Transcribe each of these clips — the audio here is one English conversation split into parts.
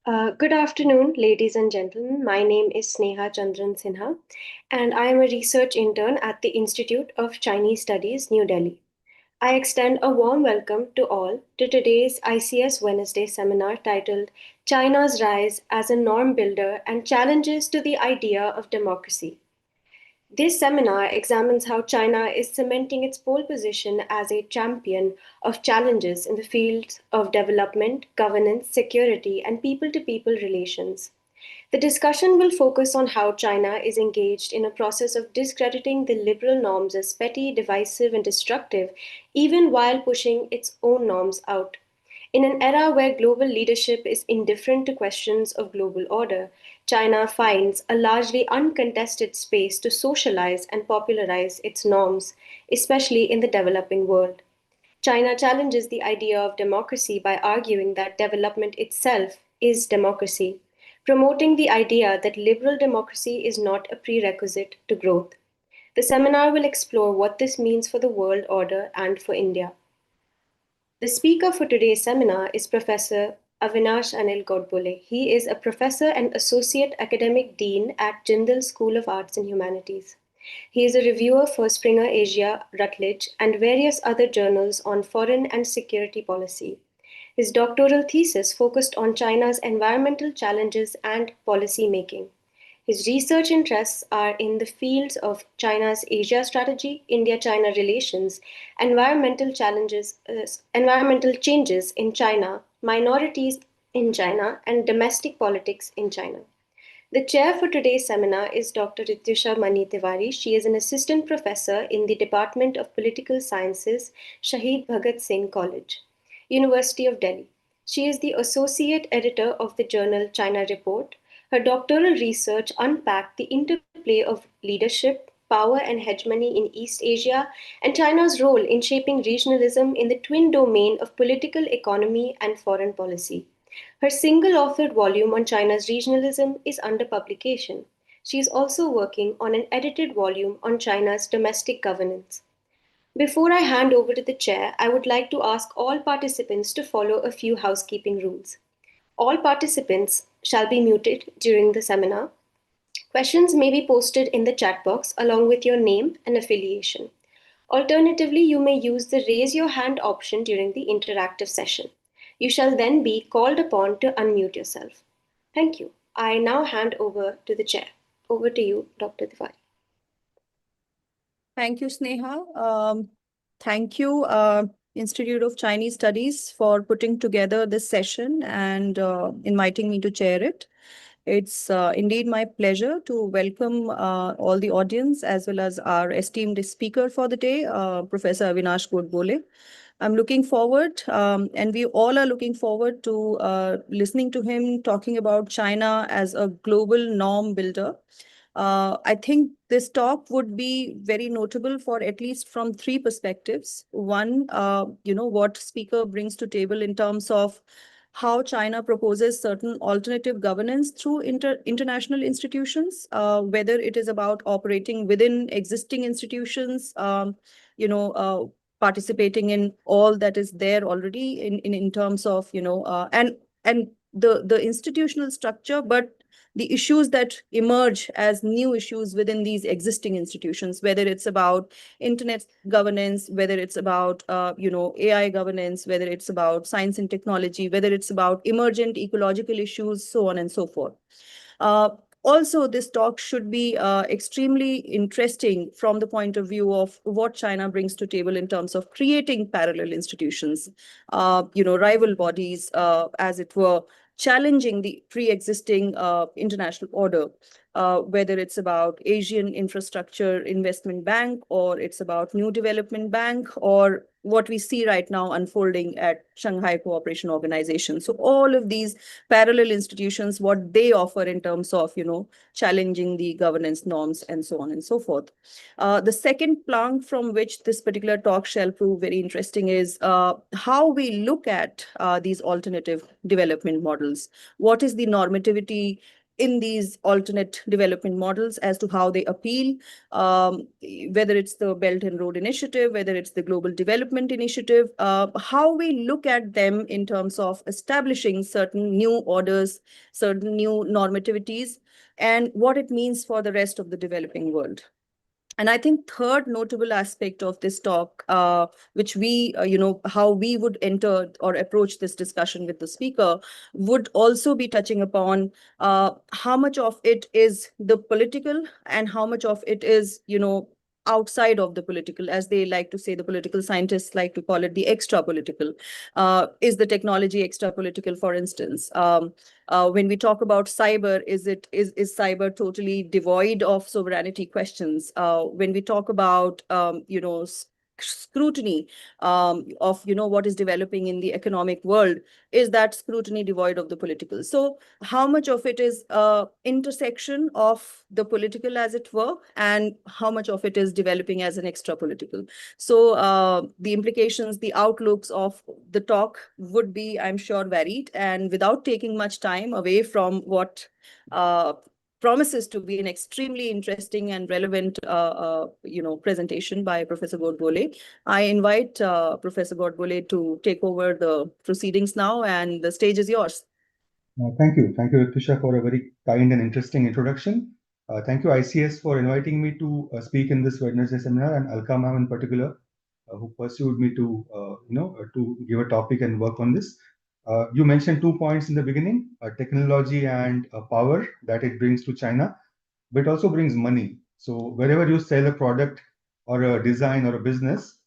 Good afternoon, ladies and gentlemen. My name is Sneha Chandran Sinha, and I am a research intern at the Institute of Chinese Studies, New Delhi. I extend a warm welcome to all to today's ICS Wednesday seminar titled China's Rise as a Norm Builder and Challenges to the Idea of Democracy. This seminar examines how China is cementing its pole position as a champion of challenges in the fields of development, governance, security, and people to people relations. The discussion will focus on how China is engaged in a process of discrediting the liberal norms as petty, divisive, and destructive, even while pushing its own norms out. In an era where global leadership is indifferent to questions of global order, China finds a largely uncontested space to socialize and popularize its norms, especially in the developing world. China challenges the idea of democracy by arguing that development itself is democracy, promoting the idea that liberal democracy is not a prerequisite to growth. The seminar will explore what this means for the world order and for India. The speaker for today's seminar is Professor Avinash Anil Godbole. He is a professor and associate academic dean at Jindal School of Arts and Humanities. He is a reviewer for Springer Asia, Routledge, and various other journals on foreign and security policy. His doctoral thesis focused on China's environmental challenges and policy making. His research interests are in the fields of China's Asia strategy, India-China relations, environmental changes in China, minorities in China, and domestic politics in China. The chair for today's seminar is Dr. Rityusha Mani Tiwari. She is an assistant professor in the Department of Political Sciences, Shahid Bhagat Singh College, University of Delhi. She is the associate editor of the journal China Report. Her doctoral research unpacked the interplay of leadership, power, and hegemony in East Asia and China's role in shaping regionalism in the twin domain of political economy and foreign policy. Her single authored volume on China's regionalism is under publication. She is also working on an edited volume on China's domestic governance. Before I hand over to the chair, I would like to ask all participants to follow a few housekeeping rules. All participants shall be muted during the seminar. Questions may be posted in the chat box along with your name and affiliation. Alternatively, you may use the raise your hand option during the interactive session. You shall then be called upon to unmute yourself. Thank you. I now hand over to the chair. Over to you, Dr. Tiwari. Thank you, Sneha. Thank you, Institute of Chinese Studies, for putting together this session and inviting me to chair it. It's indeed my pleasure to welcome all the audience as well as our esteemed speaker for the day, Professor Avinash Godbole. I'm looking forward, and we all are looking forward to listening to him talking about China as a global norm builder. I think this talk would be very notable for at least from three perspectives. One, what speaker brings to table in terms of how China proposes certain alternative governance through international institutions, whether it is about operating within existing institutions, participating in all that is there already in terms of, and the institutional structure, but the issues that emerge as new issues within these existing institutions, whether it's about internet governance, whether it's about AI governance, whether it's about science and technology, whether it's about emergent ecological issues, so on and so forth. Also, this talk should be extremely interesting from the point of view of what China brings to table in terms of creating parallel institutions, rival bodies, as it were, challenging the pre-existing international order, whether it's about Asian Infrastructure Investment Bank, or it's about New Development Bank, or what we see right now unfolding at Shanghai Cooperation Organization. So all of these parallel institutions, what they offer in terms of, challenging the governance norms and so on and so forth. The second plank from which this particular talk shall prove very interesting is how we look at these alternative development models. What is the normativity in these alternate development models as to how they appeal, um, whether it's the Belt and Road Initiative, whether it's the Global Development Initiative, how we look at them in terms of establishing certain new orders, certain new normativities, and what it means for the rest of the developing world. And I think third notable aspect of this talk, which we, how we would enter or approach this discussion with the speaker, would also be touching upon how much of it is the political and how much of it is, outside of the political, as they like to say, the political scientists like to call it the extra political. Is the technology extra political, for instance? When we talk about cyber, is cyber totally devoid of sovereignty questions? When we talk about scrutiny of what is developing in the economic world, is that scrutiny devoid of the political? So how much of it is intersection of the political, as it were, and how much of it is developing as an extra political? So the implications, the outlooks of the talk would be, I'm sure, varied. And without taking much time away from what promises to be an extremely interesting and relevant, presentation by Professor Godbole, I invite Professor Godbole to take over the proceedings now, and the stage is yours. Thank you. Thank you, Ritusha, for a very kind and interesting introduction. Thank you, ICS, for inviting me to speak in this Wednesday seminar, and Alka ma'am in particular, who pursued me to, to give a topic and work on this. You mentioned 2 points in the beginning, technology and power that it brings to China, but it also brings money. So wherever you sell a product or a design or a business,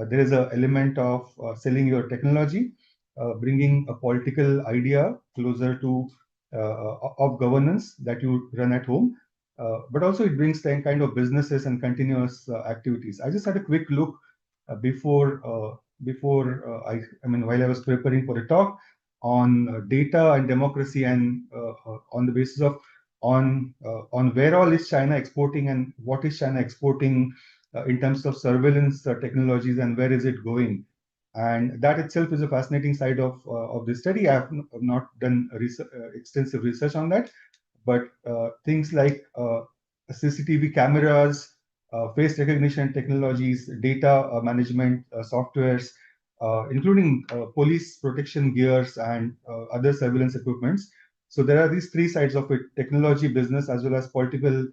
there is an element of selling your technology, bringing a political idea closer to of governance that you run at home, but also it brings the kind of businesses and continuous activities. I just had a quick look I mean, while I was preparing for the talk on data and democracy, and on the basis of on where all is China exporting and what is China exporting in terms of surveillance technologies, and where is it going. And that itself is a fascinating side of this study. I have not done extensive research on that, but things like CCTV cameras, face recognition technologies, data management softwares, including police protection gears and other surveillance equipments. So there are these three sides of it: technology, business, as well as political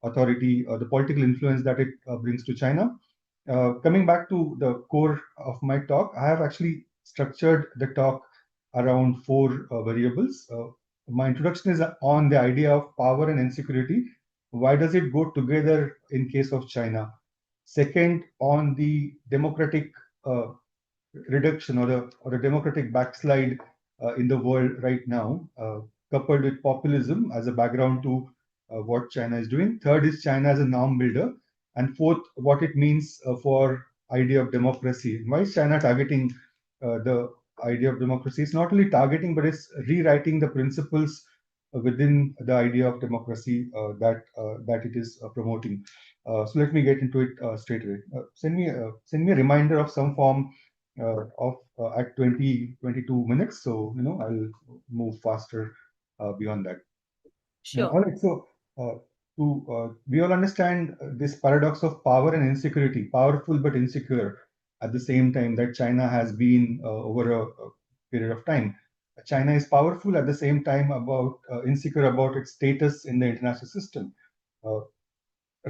authority, or the political influence that it brings to China. Coming back to the core of my talk, I have actually structured the talk around four variables. My introduction is on the idea of power and insecurity. Why does it go together in case of China? Second, on the democratic reduction, or a democratic backslide in the world right now, coupled with populism as a background to what China is doing. Third is China as a norm builder. And fourth, what it means for idea of democracy. Why is China targeting the idea of democracy? It's not only targeting, but it's rewriting the principles within the idea of democracy that it is promoting. So let me get into it straight away. Send me a reminder of some form at 22 minutes. So, I'll move faster beyond that. Sure. All right. So, we all understand this paradox of power and insecurity, powerful but insecure at the same time, that China has been over a period of time. China is powerful at the same time about insecure about its status in the international system. Uh,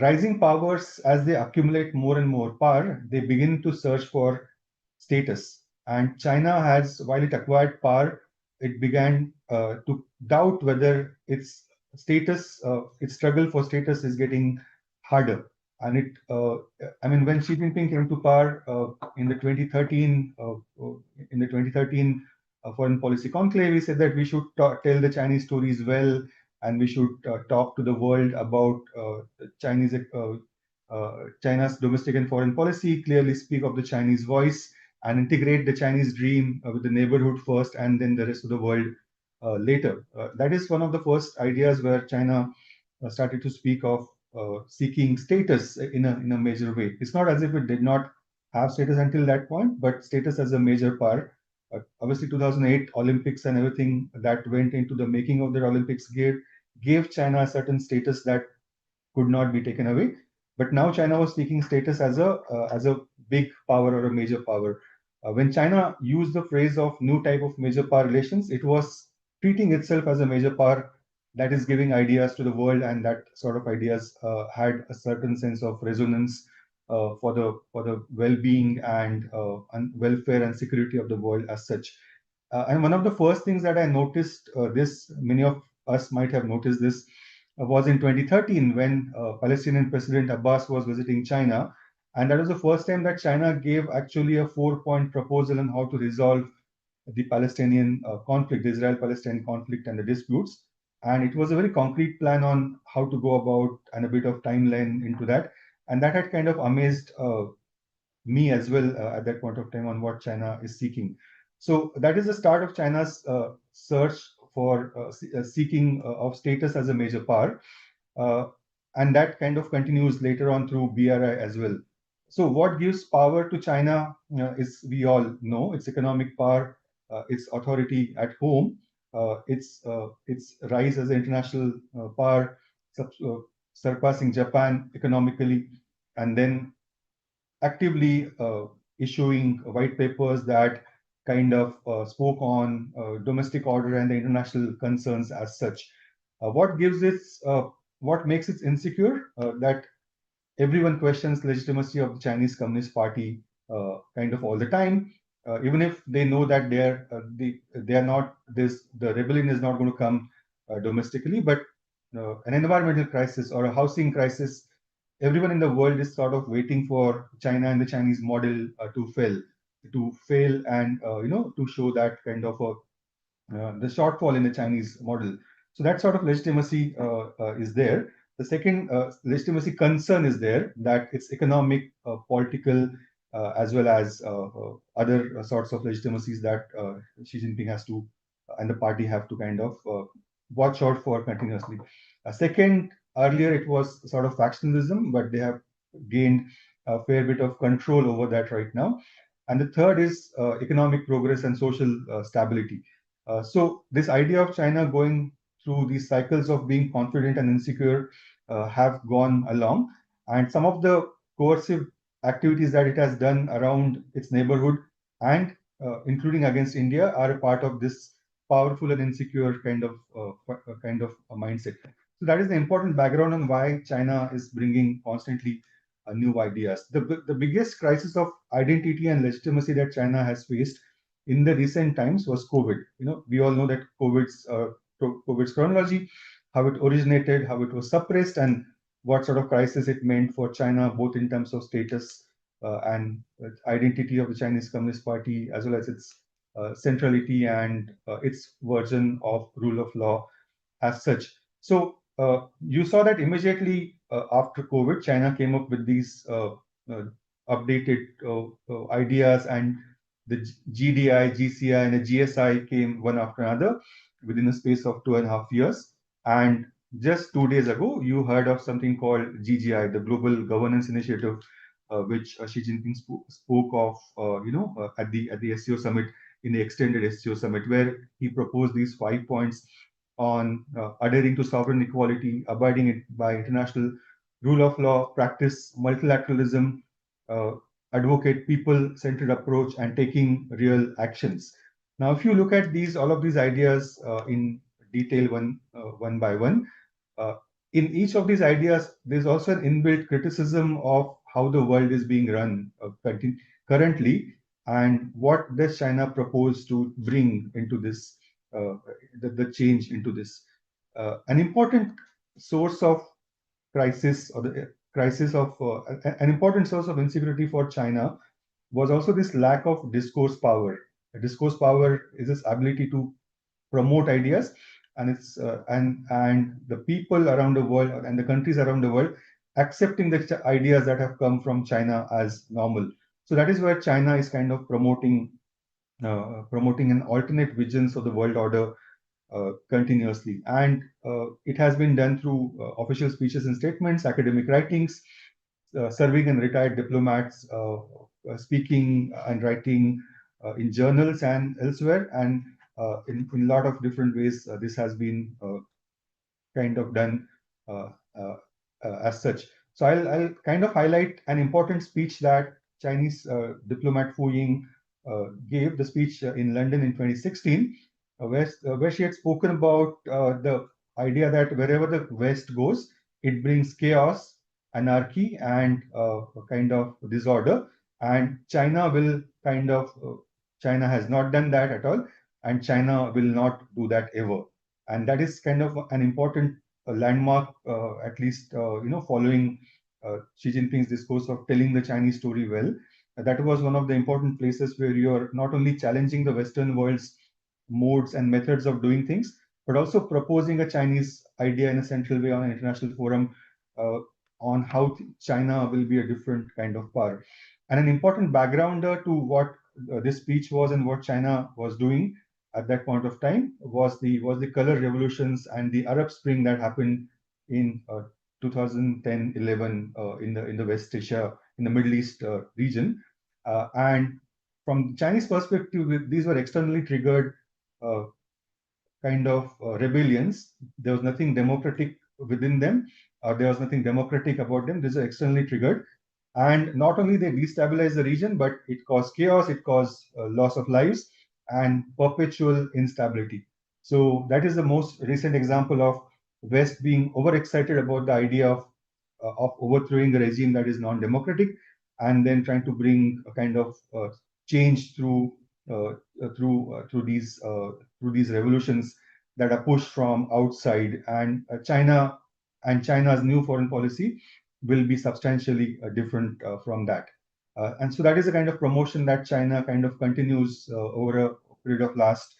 Rising powers, as they accumulate more and more power, they begin to search for status. And China has, while it acquired power, it began to doubt whether its struggle for status is getting harder. And I mean, when Xi Jinping came to power in the 2013 foreign policy conclave, he said that we should tell the Chinese stories well, and we should talk to the world about China's domestic and foreign policy, clearly speak of the Chinese voice, and integrate the Chinese dream with the neighborhood first, and then the rest of the world later. That is one of the first ideas where China started to speak of seeking status in a major way. It's not as if it did not have status until that point, but status as a major part. Obviously, 2008 Olympics and everything that went into the making of the Olympics gave China a certain status that could not be taken away. But now China was seeking status as a big power or a major power. When China used the phrase of new type of major power relations, it was treating itself as a major power that is giving ideas to the world, and that sort of ideas had a certain sense of resonance for the well-being and welfare and security of the world as such. And one of the first things that I noticed, this many of us might have noticed this, was in 2013 when Palestinian President Abbas was visiting China. And that was the first time that China gave actually a 4-point proposal on how to resolve the Palestinian conflict, the Israel-Palestine conflict and the disputes. And it was a very concrete plan on how to go about and a bit of timeline into that. And that had kind of amazed me as well at that point of time on what China is seeking. So that is the start of China's search for seeking of status as a major power. Uh, and that kind of continues later on through BRI as well. So what gives power to China is, we all know, its economic power, its authority at home, its rise as an international power, surpassing Japan economically, and then actively issuing white papers that kind of spoke on domestic order and the international concerns as such. What makes it insecure? That everyone questions legitimacy of the Chinese Communist Party kind of all the time, even if they know that they are not this the rebellion is not going to come domestically, but an environmental crisis or a housing crisis, everyone in the world is sort of waiting for China and the Chinese model to fail, and to show that kind of a the shortfall in the Chinese model. So that sort of legitimacy is there. The second legitimacy concern is there, that it's economic, political, as well as other sorts of legitimacies that Xi Jinping has to and the party have to kind of watch out for continuously. Second, earlier it was sort of factionalism, but they have gained a fair bit of control over that right now. And the third is economic progress and social stability. So this idea of China going through these cycles of being confident and insecure have gone along, and some of the coercive activities that it has done around its neighborhood and including against India are a part of this powerful and insecure kind of a mindset. So that is the important background on why China is bringing constantly new ideas. The biggest crisis of identity and legitimacy that China has faced in the recent times was COVID. We all know that COVID's chronology, how it originated, how it was suppressed, and what sort of crisis it meant for China, both in terms of status and identity of the Chinese Communist Party, as well as its centrality and its version of rule of law as such. So you saw that immediately after COVID, China came up with these updated ideas, and the GDI, GCI, and the GSI came one after another within a space of 2.5 years. And just 2 days ago, you heard of something called GGI, the Global Governance Initiative, which Xi Jinping spoke of, at the SCO summit, in the extended SCO summit, where he proposed these 5 points on adhering to sovereign equality, abiding it by international rule of law, practice multilateralism, uh, advocate people-centered approach, and taking real actions. Now, if you look at all of these ideas in detail, one by one, uh, in each of these ideas, there's also an inbuilt criticism of how the world is being run currently, and what does China propose to bring into this, the change into this. An important source of crisis, or the crisis of an important source of insecurity for China was also this lack of discourse power. Discourse power is this ability to promote ideas, and and the people around the world and the countries around the world accepting the ideas that have come from China as normal. So that is where China is kind of promoting an alternate visions of the world order continuously. And it has been done through official speeches and statements, academic writings, serving and retired diplomats, speaking and writing in journals and elsewhere. And in a lot of different ways, this has been kind of done as such. So I'll kind of highlight an important speech that Chinese diplomat Fu Ying gave, the speech in London in 2016, where she had spoken about the idea that wherever the West goes, it brings chaos, anarchy, and a kind of disorder. And China will kind of, China has not done that at all, and China will not do that ever. And that is kind of an important landmark, at least, following Xi Jinping's discourse of telling the Chinese story well. That was one of the important places where you're not only challenging the Western world's modes and methods of doing things, but also proposing a Chinese idea in a central way on an international forum uh, on how China will be a different kind of power. And an important backgrounder to what this speech was and what China was doing at that point of time was the color revolutions and the Arab Spring that happened in 2010-11 in the West Asia, in the Middle East region. And from Chinese perspective, these were externally triggered uh, kind of rebellions. There was nothing democratic within them, or there was nothing democratic about them. These are externally triggered. And not only they destabilized the region, but it caused chaos, it caused loss of lives and perpetual instability. So that is the most recent example of West being overexcited about the idea of overthrowing a regime that is non-democratic, and then trying to bring a kind of change uh, through these revolutions that are pushed from outside. And China's new foreign policy will be substantially different from that. And so that is a kind of promotion that China kind of continues over a period of last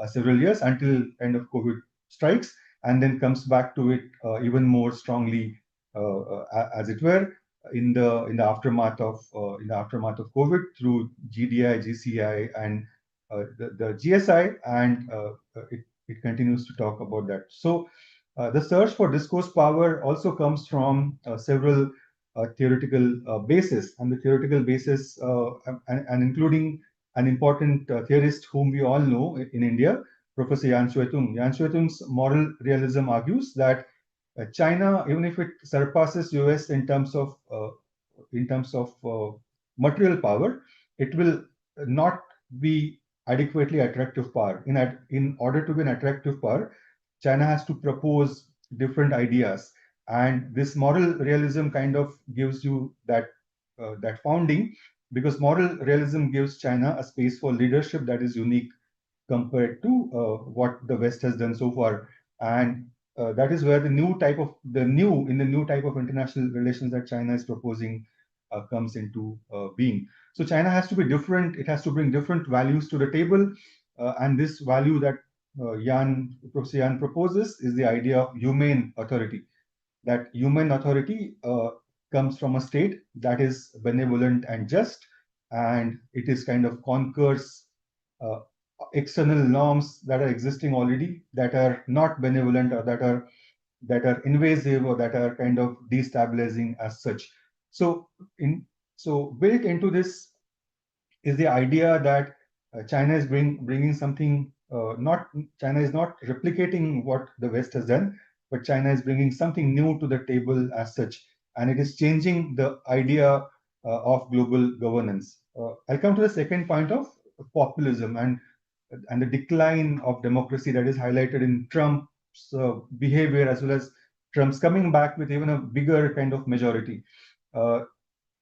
several years until kind of COVID strikes, and then comes back to it even more strongly, as it were, in the aftermath of COVID through GDI, GCI, and the GSI, and it continues to talk about that. So the search for discourse power also comes from several theoretical bases, and the theoretical basis, and including an important theorist whom we all know in India, Professor Yan Shuitung. Yan Shuitung's moral realism argues that China, even if it surpasses US in terms of material power, it will not be adequately attractive power. In order to be an attractive power, China has to propose different ideas, and this moral realism kind of gives you that founding, because moral realism gives China a space for leadership that is unique compared to what the West has done so far. And that is where the new type of international relations that China is proposing comes into being. So China has to be different. It has to bring different values to the table, and this value that Professor Yan proposes is the idea of humane authority. That human authority comes from a state that is benevolent and just, and it is kind of conquers uh, external norms that are existing already, that are not benevolent, or that are invasive, or that are kind of destabilizing as such. So built into this is the idea that China is bringing something. Not China is not replicating what the West has done, but China is bringing something new to the table as such, and it is changing the idea of global governance. I'll come to the second point of populism and the decline of democracy that is highlighted in Trump's behavior, as well as Trump's coming back with even a bigger kind of majority. Uh,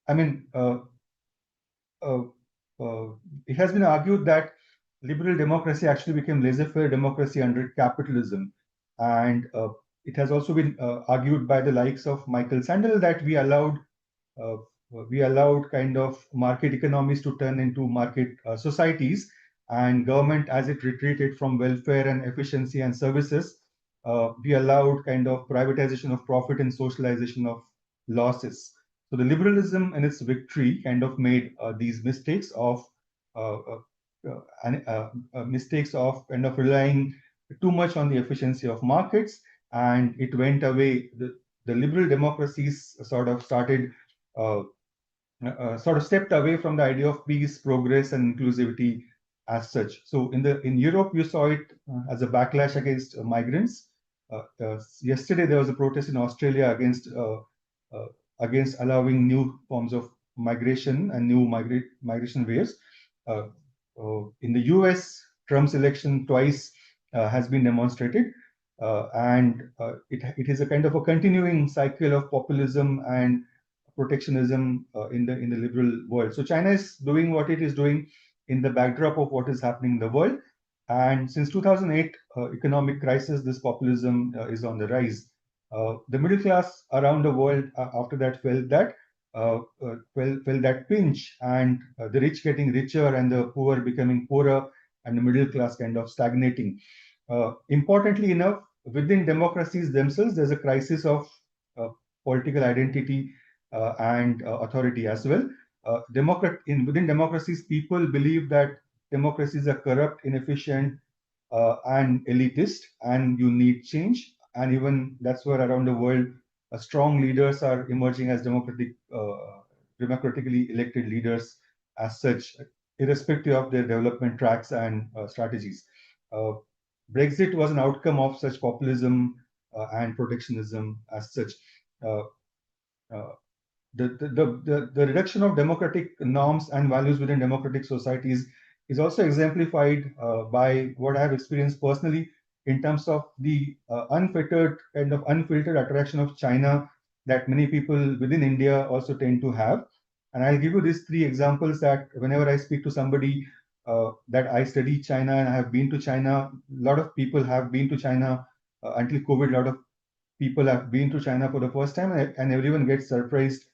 I mean, uh, it has been argued that liberal democracy actually became laissez-faire democracy under capitalism, and it has also been argued by the likes of Michael Sandel that uh, we allowed kind of market economies to turn into market societies, and government, as it retreated from welfare and efficiency and services, we allowed kind of privatization of profit and socialization of losses. So the liberalism in its victory kind of made these uh, uh, mistakes of kind of relying too much on the efficiency of markets, and it went away. The liberal democracies uh, sort of stepped away from the idea of peace, progress, and inclusivity as such. So in Europe, you saw it as a backlash against migrants. Yesterday there was a protest in Australia against allowing new forms of migration and new migration waves. In the US, Trump's election twice has been demonstrated, and it is a kind of a continuing cycle of populism and protectionism in the liberal world. So China is doing what it is doing in the backdrop of what is happening in the world. And since 2008 economic crisis, this populism is on the rise. The middle class around the world after that felt that pinch, and the rich getting richer and the poor becoming poorer, and the middle class kind of stagnating. Importantly enough, within democracies themselves, there's a crisis of uh, political identity and authority as well. Within democracies, people believe that democracies are corrupt, inefficient, and elitist, and you need change. And even that's where around the world, strong leaders are emerging as democratically elected leaders as such, irrespective of their development tracks and strategies. Uh, Brexit was an outcome of such populism and protectionism as such. Uh, uh, the reduction of democratic norms and values within democratic societies is also exemplified by what I have experienced personally in terms of the unfettered kind of unfiltered attraction of China that many people within India also tend to have. And I'll give you these three examples that whenever I speak to somebody that I study China and I have been to China, a lot of people have been to China until COVID. A lot of people have been to China for the first time, and everyone gets surprised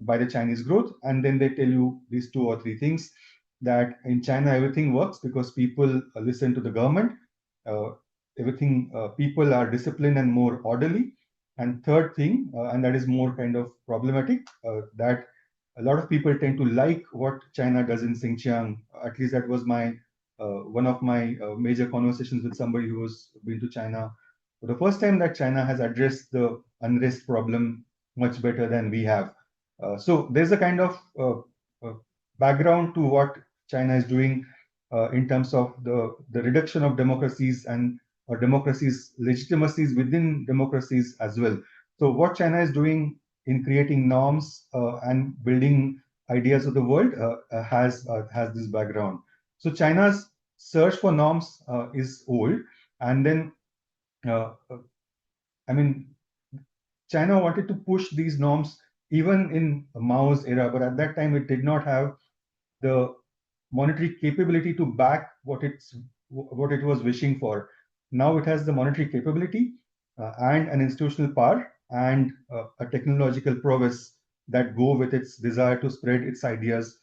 by the Chinese growth. And then they tell you these two or three things, that in China everything works because people listen to the government. Uh, people are disciplined and more orderly. And third thing, and that is more kind of problematic, that a lot of people tend to like what China does in Xinjiang. At least that was my one of my major conversations with somebody who has been to China for the first time, that China has addressed the unrest problem much better than we have. So there's a kind of background to what China is doing in terms of the reduction of democracies and or democracies legitimacies within democracies as well. So what China is doing in creating norms and building ideas of the world has this background. So China's search for norms is old, and then uh, I mean, China wanted to push these norms even in Mao's era, but at that time it did not have the monetary capability to back what it was wishing for. Now it has the monetary capability and an institutional power and a technological prowess that go with its desire to spread its ideas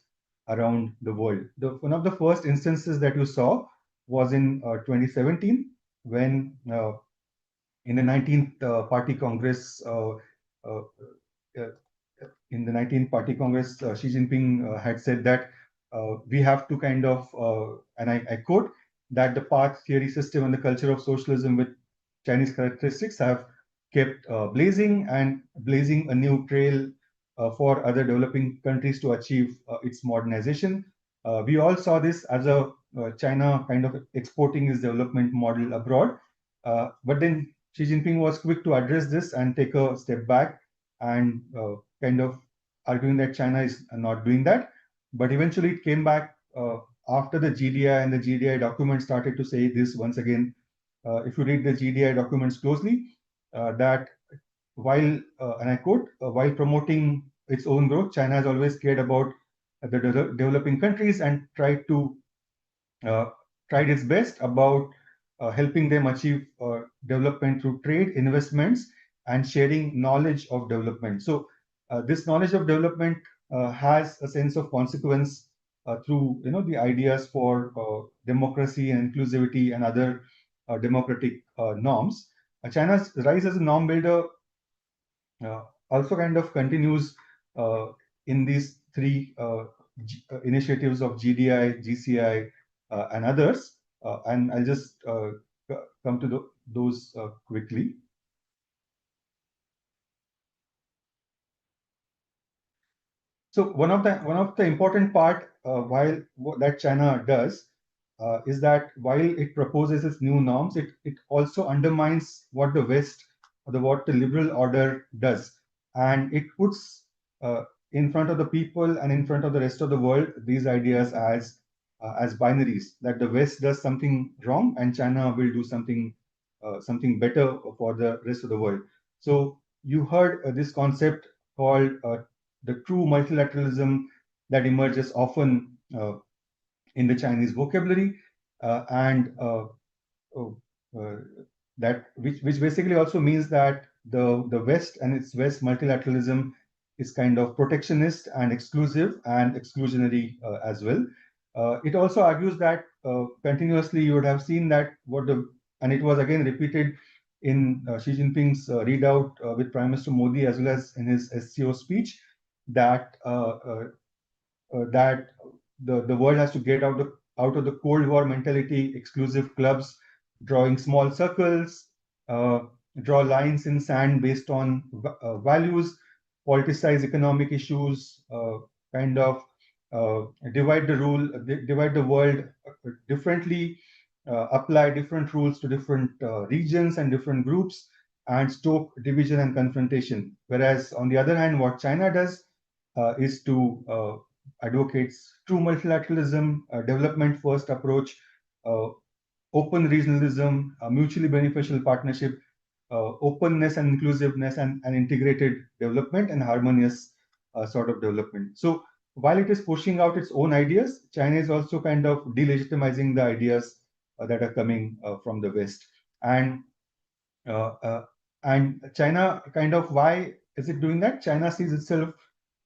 around the world. One of the first instances that you saw was in 2017 when in the 19th Party Congress, uh, uh, in the 19th Party Congress, Xi Jinping had said that we have to kind of, and I quote, that the path, theory, system, and the culture of socialism with Chinese characteristics have kept blazing a new trail for other developing countries to achieve its modernization. We all saw this as a China kind of exporting its development model abroad. But then Xi Jinping was quick to address this and take a step back and kind of arguing that China is not doing that. But eventually it came back after the GDI, and the GDI document started to say this once again. If you read the GDI documents closely, that while, and I quote, while promoting its own growth, China has always cared about the developing countries and uh, tried its best about helping them achieve development through trade, investments, and sharing knowledge of development. So this knowledge of development has a sense of consequence through the ideas for democracy and inclusivity and other democratic norms. China's rise as a norm builder also kind of continues uh, in these three initiatives of GDI, GCI, and others. And I'll just come to those quickly. So one of the important part while that China does is that while it proposes its new norms, it also undermines what the West or what the liberal order does, and it puts in front of the people and in front of the rest of the world these ideas as binaries, that the West does something wrong and China will do something better for the rest of the world. So you heard this concept called the true multilateralism that emerges often in the Chinese vocabulary, and oh, uh, that which basically also means that the West and its West multilateralism is kind of protectionist and exclusive and exclusionary as well. It also argues that continuously you would have seen that and it was again repeated in Xi Jinping's readout with Prime Minister Modi as well as in his SCO speech, that that the world has to get out of the Cold War mentality, exclusive clubs, drawing small circles, uh, draw lines in sand based on values, politicize economic issues, kind of uh, divide the world differently, apply different rules to different regions and different groups, and stoke division and confrontation. Whereas on the other hand, what China does is to advocates true multilateralism, development first approach, uh, open regionalism, mutually beneficial partnership, openness and inclusiveness, and integrated development and harmonious sort of development. So while it is pushing out its own ideas, China is also kind of delegitimizing the ideas that are coming from the West. Uh, uh, and China kind of, why is it doing that? China sees itself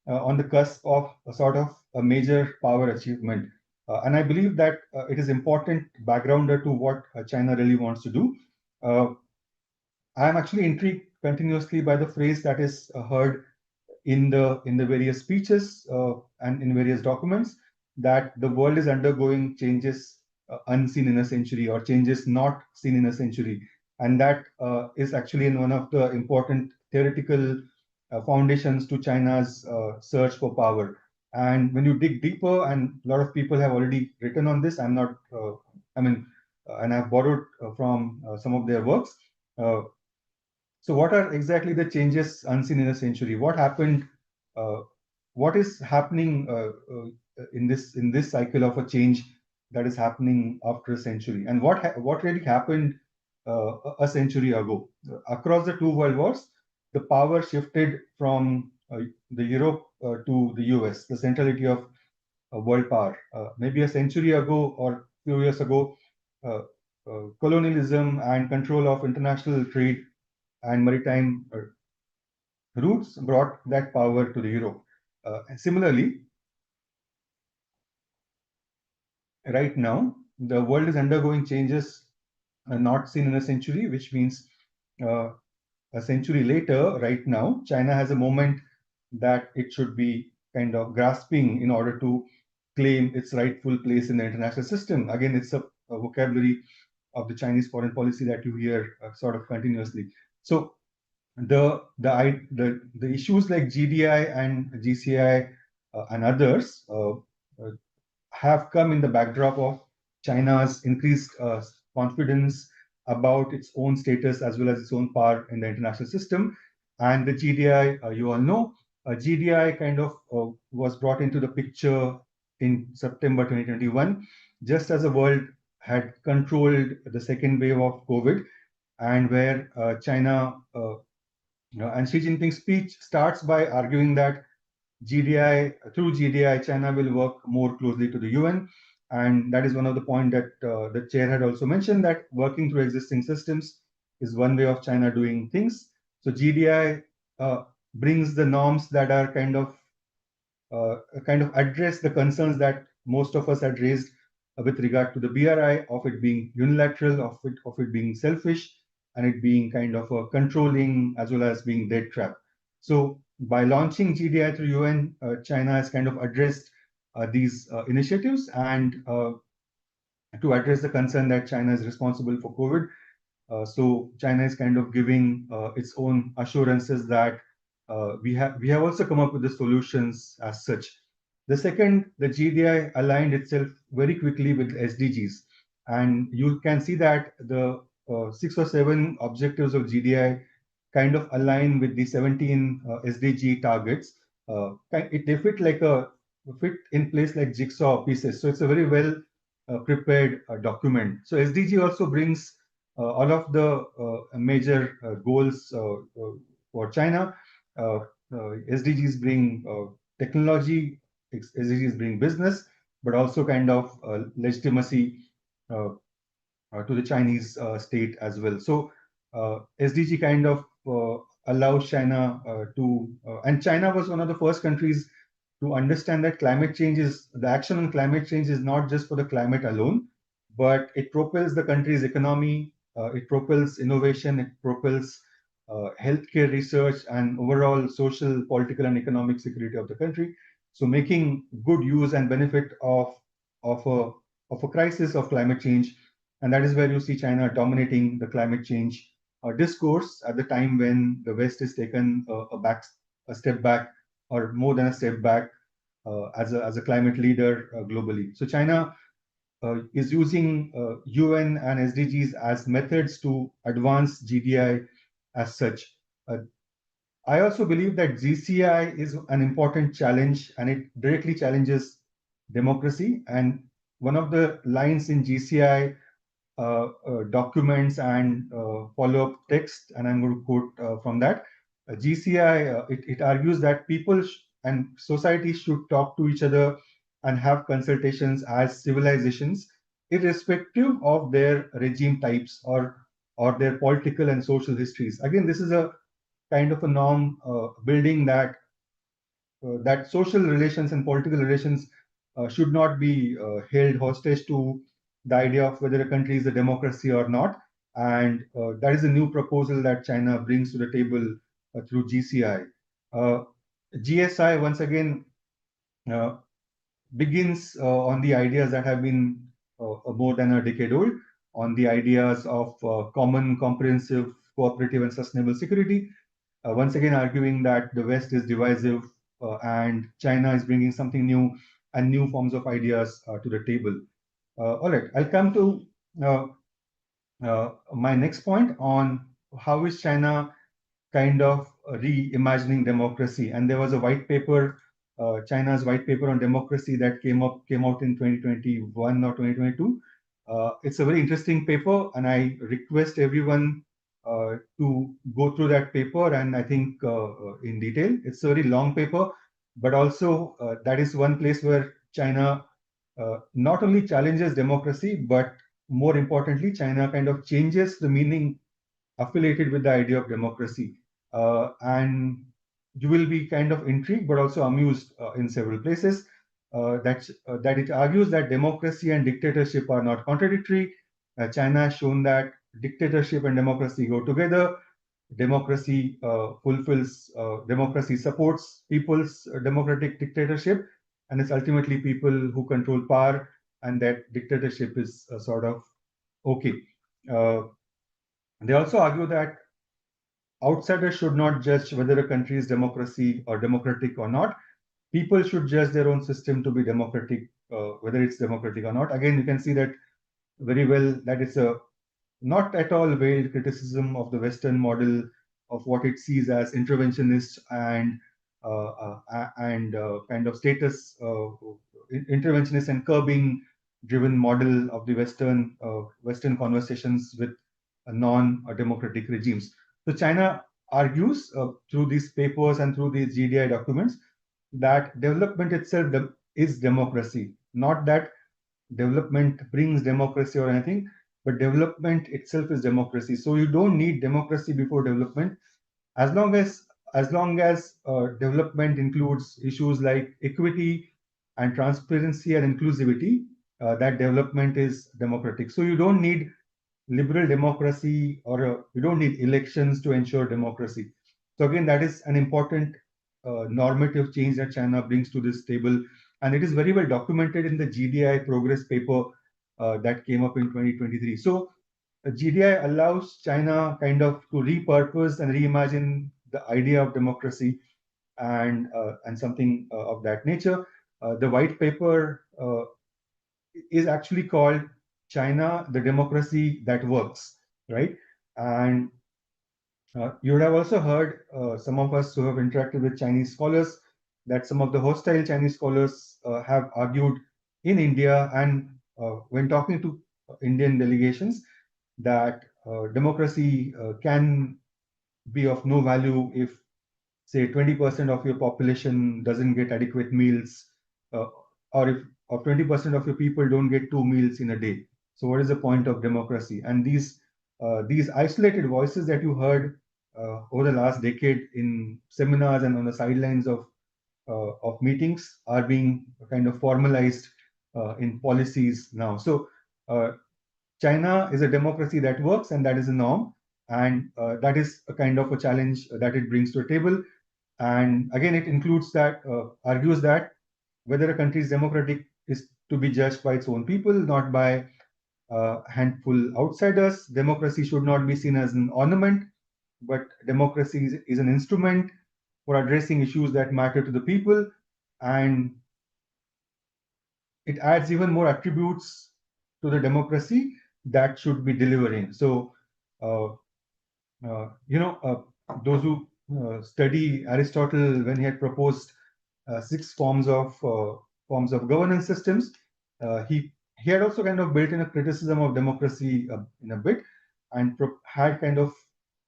on the cusp of a sort of a major power achievement. And I believe that it is important backgrounder to what China really wants to do. Uh, I am actually intrigued continuously by the phrase that is heard in the various speeches and in various documents, that the world is undergoing changes unseen in a century, or changes not seen in a century, and that is actually in one of the important theoretical foundations to China's search for power. And when you dig deeper, and a lot of people have already written on this, I'm not, I mean, and I've borrowed from some of their works. Uh, so, what are exactly the changes unseen in a century? What happened? Uh, what is happening in this cycle of a change that is happening after a century? And what really happened a century ago? Across the two world wars, the power shifted from the Europe to the US, the centrality of world power. Maybe a century ago or few years ago, uh, colonialism and control of international trade and maritime routes brought that power to the Europe. Similarly, right now, the world is undergoing changes not seen in a century, which means uh, a century later, right now, China has a moment that it should be kind of grasping in order to claim its rightful place in the international system. Again, it's a vocabulary of the Chinese foreign policy that you hear sort of continuously. So the issues like GDI and GCI and others have come in the backdrop of China's increased confidence about its own status as well as its own power in the international system. And the GDI, you all know, GDI kind of was brought into the picture in September 2021, just as the world had controlled the second wave of COVID, and where China and Xi Jinping's speech starts by arguing that through GDI, China will work more closely to the UN. And that is one of the points that the chair had also mentioned, that working through existing systems is one way of China doing things. So GDI brings the norms that are kind of address the concerns that most of us had raised with regard to the BRI, of it being unilateral, of it being selfish, and it being kind of a controlling as well as being dead trap. So by launching GDI through UN, China has kind of addressed these initiatives, and to address the concern that China is responsible for COVID. So China is kind of giving its own assurances that we have also come up with the solutions as such. The second, the GDI aligned itself very quickly with SDGs. And you can see that the 6 or 7 objectives of GDI kind of align with the 17 SDG targets. They fit like a fit in place like jigsaw pieces. So it's a very well prepared document. So SDG also brings all of the major goals for China. Uh, SDGs bring technology, SDGs bring business, but also kind of legitimacy uh, to the Chinese state as well. So SDG kind of allows China and China was one of the first countries to understand that the action on climate change is not just for the climate alone, but it propels the country's economy, it propels innovation, it propels healthcare research and overall social, political, and economic security of the country. So making good use and benefit of a crisis of climate change, and that is where you see China dominating the climate change discourse at the time when the West is taken a step back, or more than a step back, as a climate leader globally. So China is using UN and SDGs as methods to advance GDI as such. Uh, I also believe that GCI is an important challenge, and it directly challenges democracy. And one of the lines in GCI documents and follow-up text, and I'm going to quote from that. GCI, it argues that people and society should talk to each other and have consultations as civilizations, irrespective of their regime types or their political and social histories. Again, this is a kind of a norm building that social relations and political relations should not be held hostage to the idea of whether a country is a democracy or not. And that is a new proposal that China brings to the table through GCI. Uh, GSI, once again, uh, begins on the ideas that have been more than a decade old, on the ideas of common, comprehensive, cooperative, and sustainable security, once again arguing that the West is divisive and China is bringing something new and new forms of ideas to the table. All right, I'll come to uh, my next point on how is China kind of reimagining democracy. And there was a white paper, China's white paper on democracy that came out in 2021 or 2022. It's a very interesting paper, and I request everyone to go through that paper. And I think in detail, it's a very long paper, but also that is one place where China not only challenges democracy, but more importantly, China kind of changes the meaning affiliated with the idea of democracy. And you will be kind of intrigued but also amused in several places that it argues that democracy and dictatorship are not contradictory. China has shown that dictatorship and democracy go together. Democracy supports people's democratic dictatorship, and it's ultimately people who control power, and that dictatorship is sort of okay. Uh, they also argue that outsiders should not judge whether a country is democracy or democratic or not. People should judge their own system to be democratic, whether it's democratic or not. Again, you can see that very well that it's a not at all veiled criticism of the Western model of what it sees as interventionist and kind of interventionist and curbing driven model of the Western conversations with non-democratic regimes. So China argues through these papers and through these GDI documents that development itself is democracy, not that development brings democracy or anything, but development itself is democracy. So you don't need democracy before development, as long as development includes issues like equity and transparency and inclusivity. That development is democratic. So you don't need liberal democracy, or you don't need elections to ensure democracy. So again, that is an important normative change that China brings to this table, and it is very well documented in the GDI progress paper that came up in 2023. So GDI allows China kind of to repurpose and reimagine the idea of democracy and something of that nature. The white paper is actually called China the democracy that works, right? And you would have also heard, some of us who have interacted with Chinese scholars, that some of the hostile Chinese scholars have argued in India and when talking to Indian delegations that democracy can be of no value if, say, 20% of your population doesn't get adequate meals, uh, or if 20% of your people don't get 2 meals in a day. So what is the point of democracy? And these isolated voices that you heard over the last decade in seminars and on the sidelines of meetings are being kind of formalized in policies now. So uh, China is a democracy that works, and that is a norm, and that is a kind of a challenge that it brings to a table. And again, it includes that, argues that whether a country is democratic is to be judged by its own people, not by a handful outsiders. Democracy should not be seen as an ornament, but democracy is an instrument for addressing issues that matter to the people, and it adds even more attributes to the democracy that should be delivering. So, uh, those who study Aristotle, when he had proposed 6 forms of governance systems, he had also kind of built in a criticism of democracy in a bit, and had kind of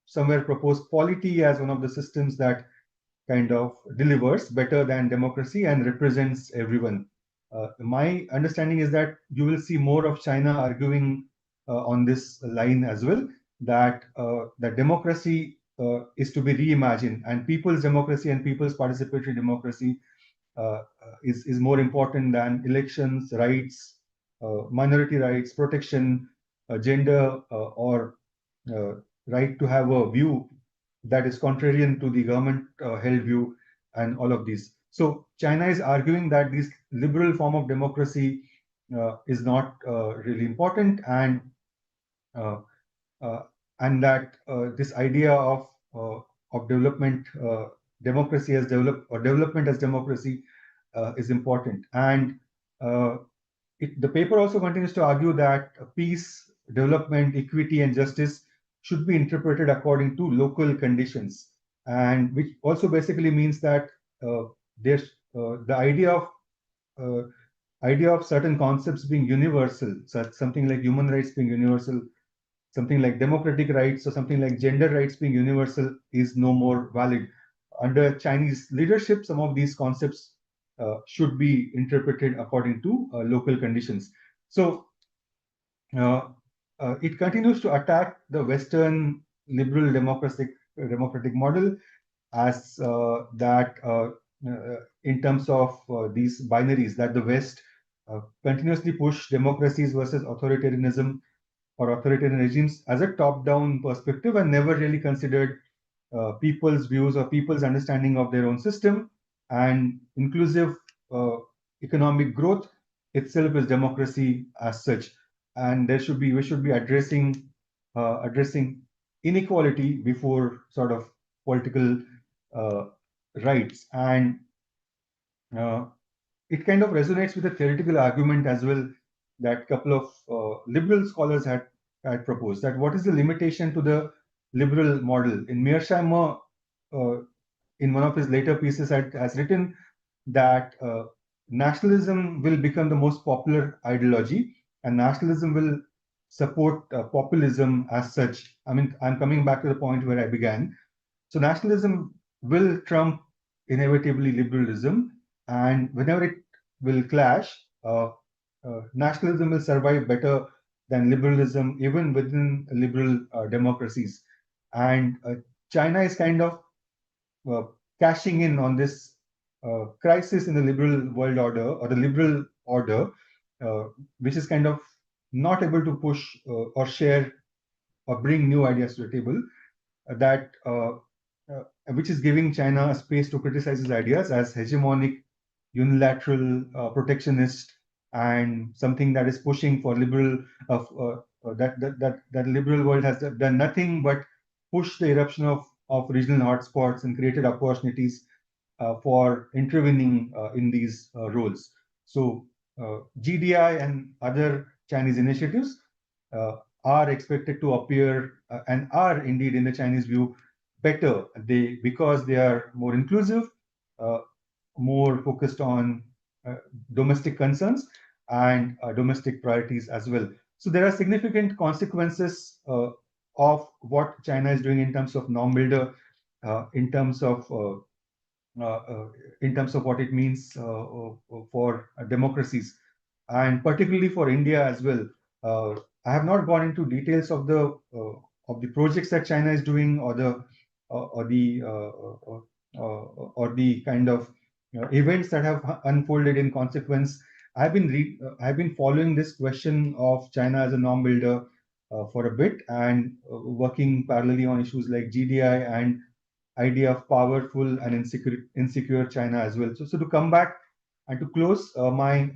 somewhere proposed polity as one of the systems that kind of delivers better than democracy and represents everyone. My understanding is that you will see more of China arguing on this line as well, that democracy is to be reimagined, and people's democracy and people's participatory democracy is more important than elections, rights, minority rights, protection, gender, or uh, right to have a view that is contrarian to the government held view, and all of these. So China is arguing that this liberal form of democracy is not really important, uh, uh, and that this idea of development, democracy as development as democracy is important. And uh, the paper also continues to argue that peace, development, equity, and justice should be interpreted according to local conditions, and which also basically means that uh, there's the uh, idea of certain concepts being universal, such something like human rights being universal, something like democratic rights, or something like gender rights being universal, is no more valid. Under Chinese leadership, some of these concepts should be interpreted according to local conditions. So uh, it continues to attack the Western liberal democratic model as that in terms of these binaries, that the West continuously push democracies versus authoritarianism or authoritarian regimes as a top-down perspective, and never really considered people's views or people's understanding of their own system. And inclusive uh, economic growth itself is democracy as such. And we should be addressing inequality before sort of political uh, rights. And uh, it kind of resonates with a theoretical argument as well that a couple of liberal scholars had proposed, that what is the limitation to the liberal model. In Mearsheimer, in one of his later pieces, has written that nationalism will become the most popular ideology, and nationalism will support populism as such. I mean, I'm coming back to the point where I began. So nationalism will trump inevitably liberalism, and whenever it will clash, nationalism will survive better than liberalism, even within liberal democracies. And China is kind of uh, cashing in on this crisis in the liberal world order, or the liberal order, uh, which is kind of not able to push or share or bring new ideas to the table, that which is giving China a space to criticize his ideas as hegemonic, unilateral, protectionist, and something that is pushing for liberal that liberal world has done nothing but push the eruption of regional hotspots and created opportunities for intervening in these roles. So GDI and other Chinese initiatives are expected to appear and are indeed in the Chinese view better. Because they are more inclusive, more focused on domestic concerns and domestic priorities as well. So there are significant consequences of what China is doing in terms of norm builder, in terms of what it means for democracies, and particularly for India as well. I have not gone into details of the projects that China is doing, or the kind of events that have unfolded in consequence. I've been following this question of China as a norm builder for a bit, and working parallelly on issues like GDI and idea of powerful and insecure China as well. So to come back and to close my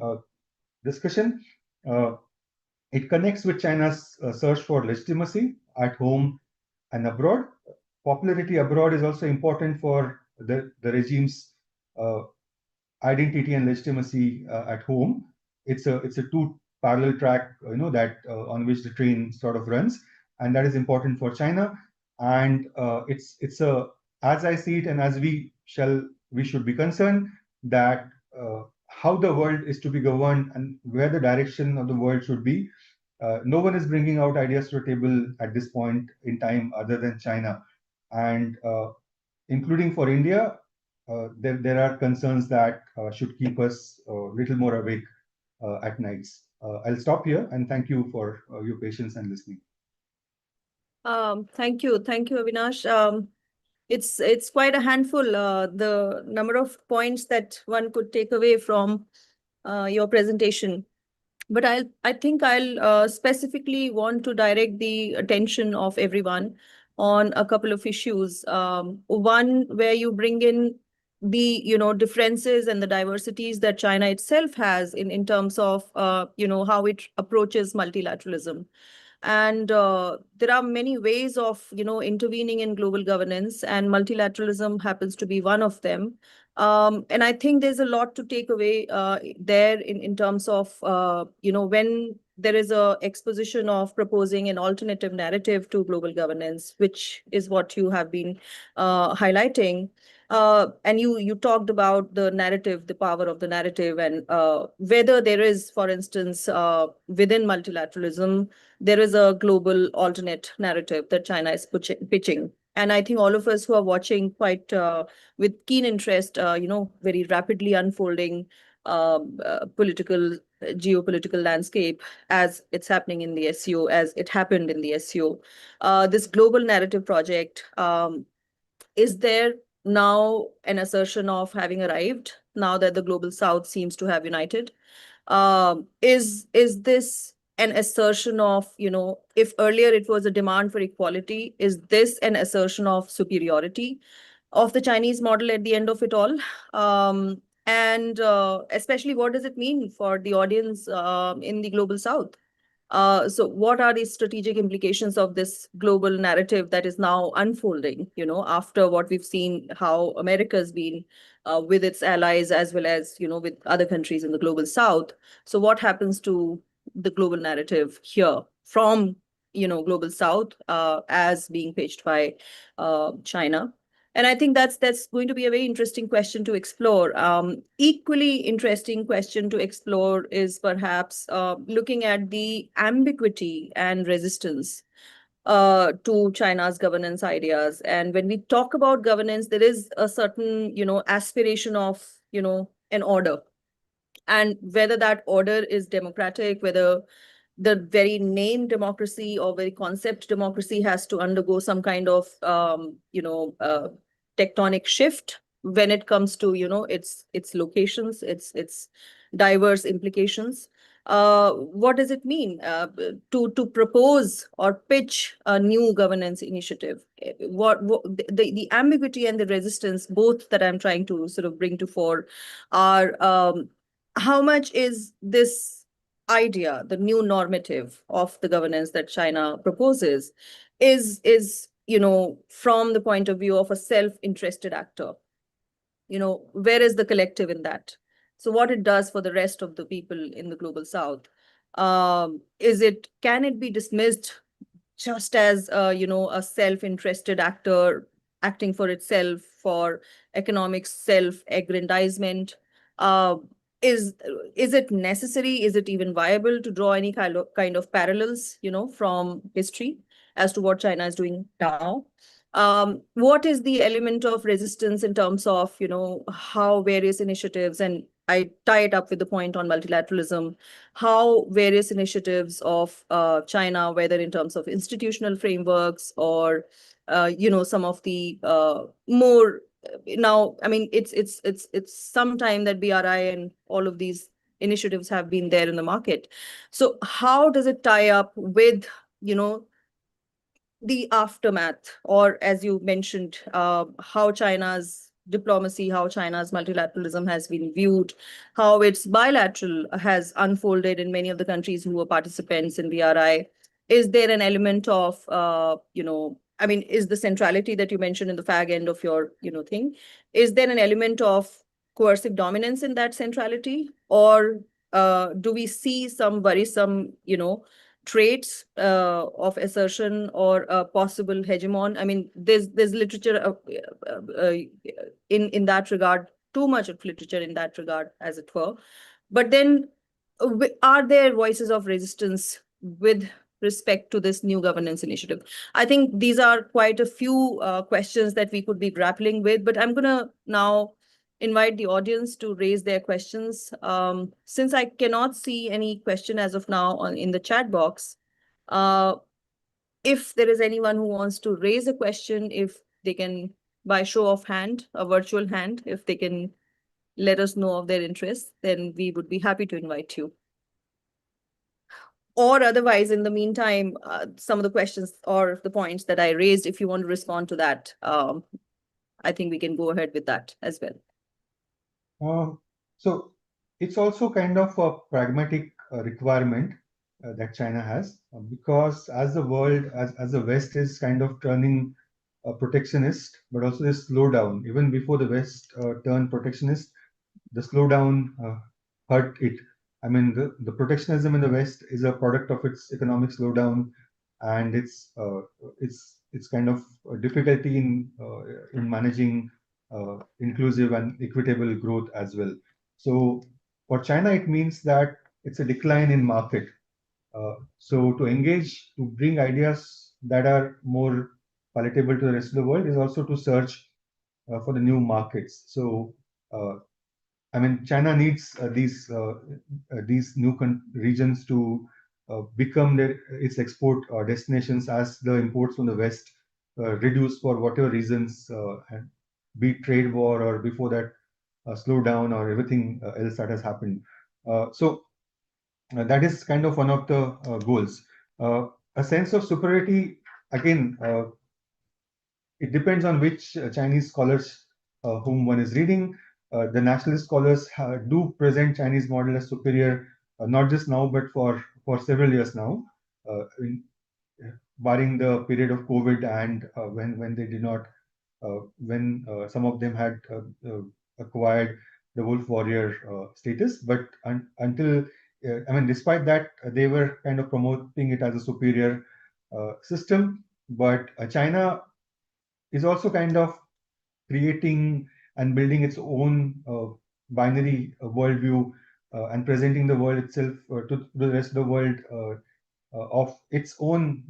discussion, uh, it connects with China's search for legitimacy at home and abroad. Popularity abroad is also important for the regime's uh, identity and legitimacy at home. It's a two parallel track, that on which the train sort of runs, and that is important for China. And it's a as I see it, and as we should be concerned that how the world is to be governed and where the direction of the world should be. No one is bringing out ideas to the table at this point in time other than China, and including for India, there are concerns that should keep us a little more awake at nights. I'll stop here and thank you for your patience and listening. Thank you, Avinash. It's quite a handful, the number of points that one could take away from your presentation. But I think I'll specifically want to direct the attention of everyone on a couple of issues. One where you bring in the differences and the diversities that China itself has in terms of how it approaches multilateralism. And there are many ways of intervening in global governance, and multilateralism happens to be one of them. And I think there's a lot to take away there in terms of when there is a exposition of proposing an alternative narrative to global governance, which is what you have been highlighting. And you talked about the narrative, the power of the narrative, and whether there is, for instance, within multilateralism, there is a global alternate narrative that China is pitching. And I think all of us who are watching quite with keen interest, very rapidly unfolding geopolitical landscape as it's happening in the SCO, as it happened in the SCO. This global narrative project, is there now an assertion of having arrived now that the global South seems to have united? Is this an assertion of, if earlier it was a demand for equality, is this an assertion of superiority of the Chinese model at the end of it all? And especially, what does it mean for the audience in the global South? So what are the strategic implications of this global narrative that is now unfolding, after what we've seen, how America's been with its allies, as well as, with other countries in the global South? So what happens to the global narrative here from, global South as being pitched by China? And I think that's going to be a very interesting question to explore. Equally interesting question to explore is perhaps looking at the ambiguity and resistance to China's governance ideas. And when we talk about governance, there is a certain, aspiration of, an order. And whether that order is democratic, whether the very name democracy or very concept democracy has to undergo some kind of tectonic shift when it comes to its locations, its diverse implications. What does it mean to propose or pitch a new governance initiative? What the ambiguity and the resistance, both that I'm trying to sort of bring to fore, are how much is this idea, the new normative of the governance that China proposes, is from the point of view of a self-interested actor? Where is the collective in that? So what it does for the rest of the people in the global South, Can it be dismissed just as a self-interested actor acting for itself, for economic self-aggrandizement? Uh, is is it necessary? Is it even viable to draw any kind of parallels, from history as to what China is doing now? What is the element of resistance in terms of, how various initiatives, and I tie it up with the point on multilateralism, how various initiatives of China, whether in terms of institutional frameworks or some of the more now, I mean, it's some time that BRI and all of these initiatives have been there in the market. So how does it tie up with the aftermath, or as you mentioned, how China's diplomacy, how China's multilateralism has been viewed, how its bilateral has unfolded in many of the countries who were participants in BRI? Is there an element of, I mean, is the centrality that you mentioned in the fag end of your, thing, is there an element of coercive dominance in that centrality? Or do we see some worrisome, traits of assertion or a possible hegemon? I mean, there's literature in that regard, too much of literature in that regard, as it were. But then, are there voices of resistance with respect to this new governance initiative? I think these are quite a few questions that we could be grappling with, but I'm going to now invite the audience to raise their questions. Since I cannot see any question as of now in the chat box, uh, if there is anyone who wants to raise a question, if they can, by show of hand, a virtual hand, if they can let us know of their interest, then we would be happy to invite you. Or otherwise, in the meantime, some of the questions or the points that I raised, if you want to respond to that, I think we can go ahead with that as well. So it's also kind of a pragmatic requirement that China has, because as the world, as the West is kind of turning protectionist, but also this slowdown. Even before the West turned protectionist, the slowdown hurt it. I mean, the protectionism in the West is a product of its economic slowdown, and it's kind of a difficulty in managing inclusive and equitable growth as well. So for China, it means that it's a decline in market. So to engage, to bring ideas that are more palatable to the rest of the world is also to search for the new markets. So I mean, China needs these new regions to become its export destinations as the imports from the West reduce for whatever reasons, and be it trade war or before that slowdown or everything else that has happened. So that is kind of one of the goals. A sense of superiority, again, it depends on which Chinese scholars whom one is reading. The nationalist scholars do present Chinese model as superior, not just now, but for several years now, barring the period of COVID and when they did not, when some of them had acquired the wolf warrior status. But until, I mean, despite that, they were kind of promoting it as a superior system. But China is also kind of creating and building its own binary worldview and presenting the world itself to the rest of the world of its own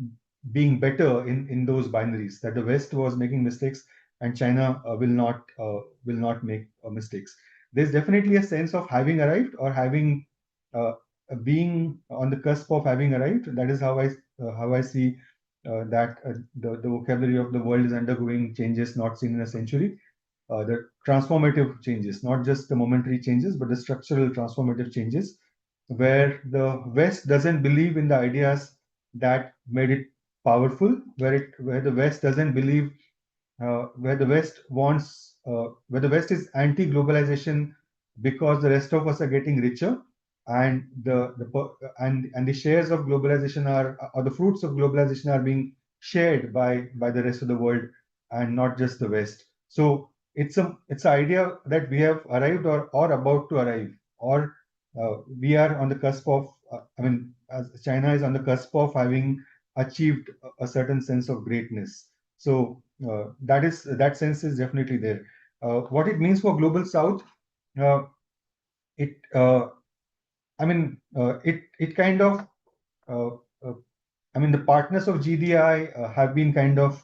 being better in those binaries, that the West was making mistakes and China will not make mistakes. There's definitely a sense of having arrived or having uh, being on the cusp of having arrived. That is how I see that the vocabulary of the world is undergoing changes not seen in a century. The transformative changes, not just the momentary changes, but the structural transformative changes, where the West doesn't believe in the ideas that made it powerful, where the West doesn't believe, where the West wants, where the West is anti-globalization because the rest of us are getting richer, and and the shares of globalization are, or the fruits of globalization are being shared by the rest of the world and not just the West. So it's an idea that we have arrived or about to arrive, or we are on the cusp of as China is on the cusp of having achieved a certain sense of greatness. So that sense is definitely there. What it means for global South, uh, it it kind of uh, uh, the partners of GDI have been kind of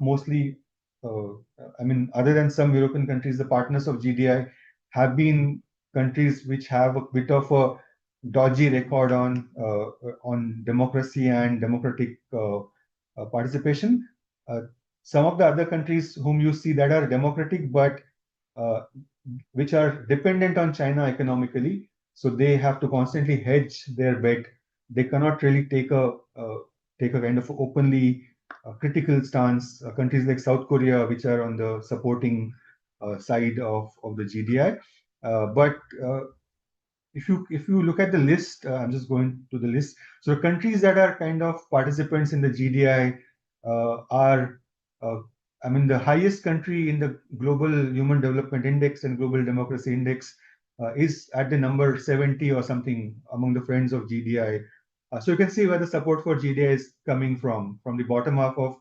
mostly, other than some European countries, the partners of GDI have been countries which have a bit of a dodgy record on democracy and democratic participation. Uh, some of the other countries whom you see that are democratic, but uh, which are dependent on China economically, so they have to constantly hedge their bet. They cannot really take a kind of openly critical stance. Countries like South Korea, which are on the supporting side of the GDI, but if you look at the list, I'm just going to the list. So countries that are kind of participants in the GDI are, the highest country in the Global Human Development Index and Global Democracy Index is at the number 70 or something among the friends of GDI. So you can see where the support for GDI is coming from the bottom half of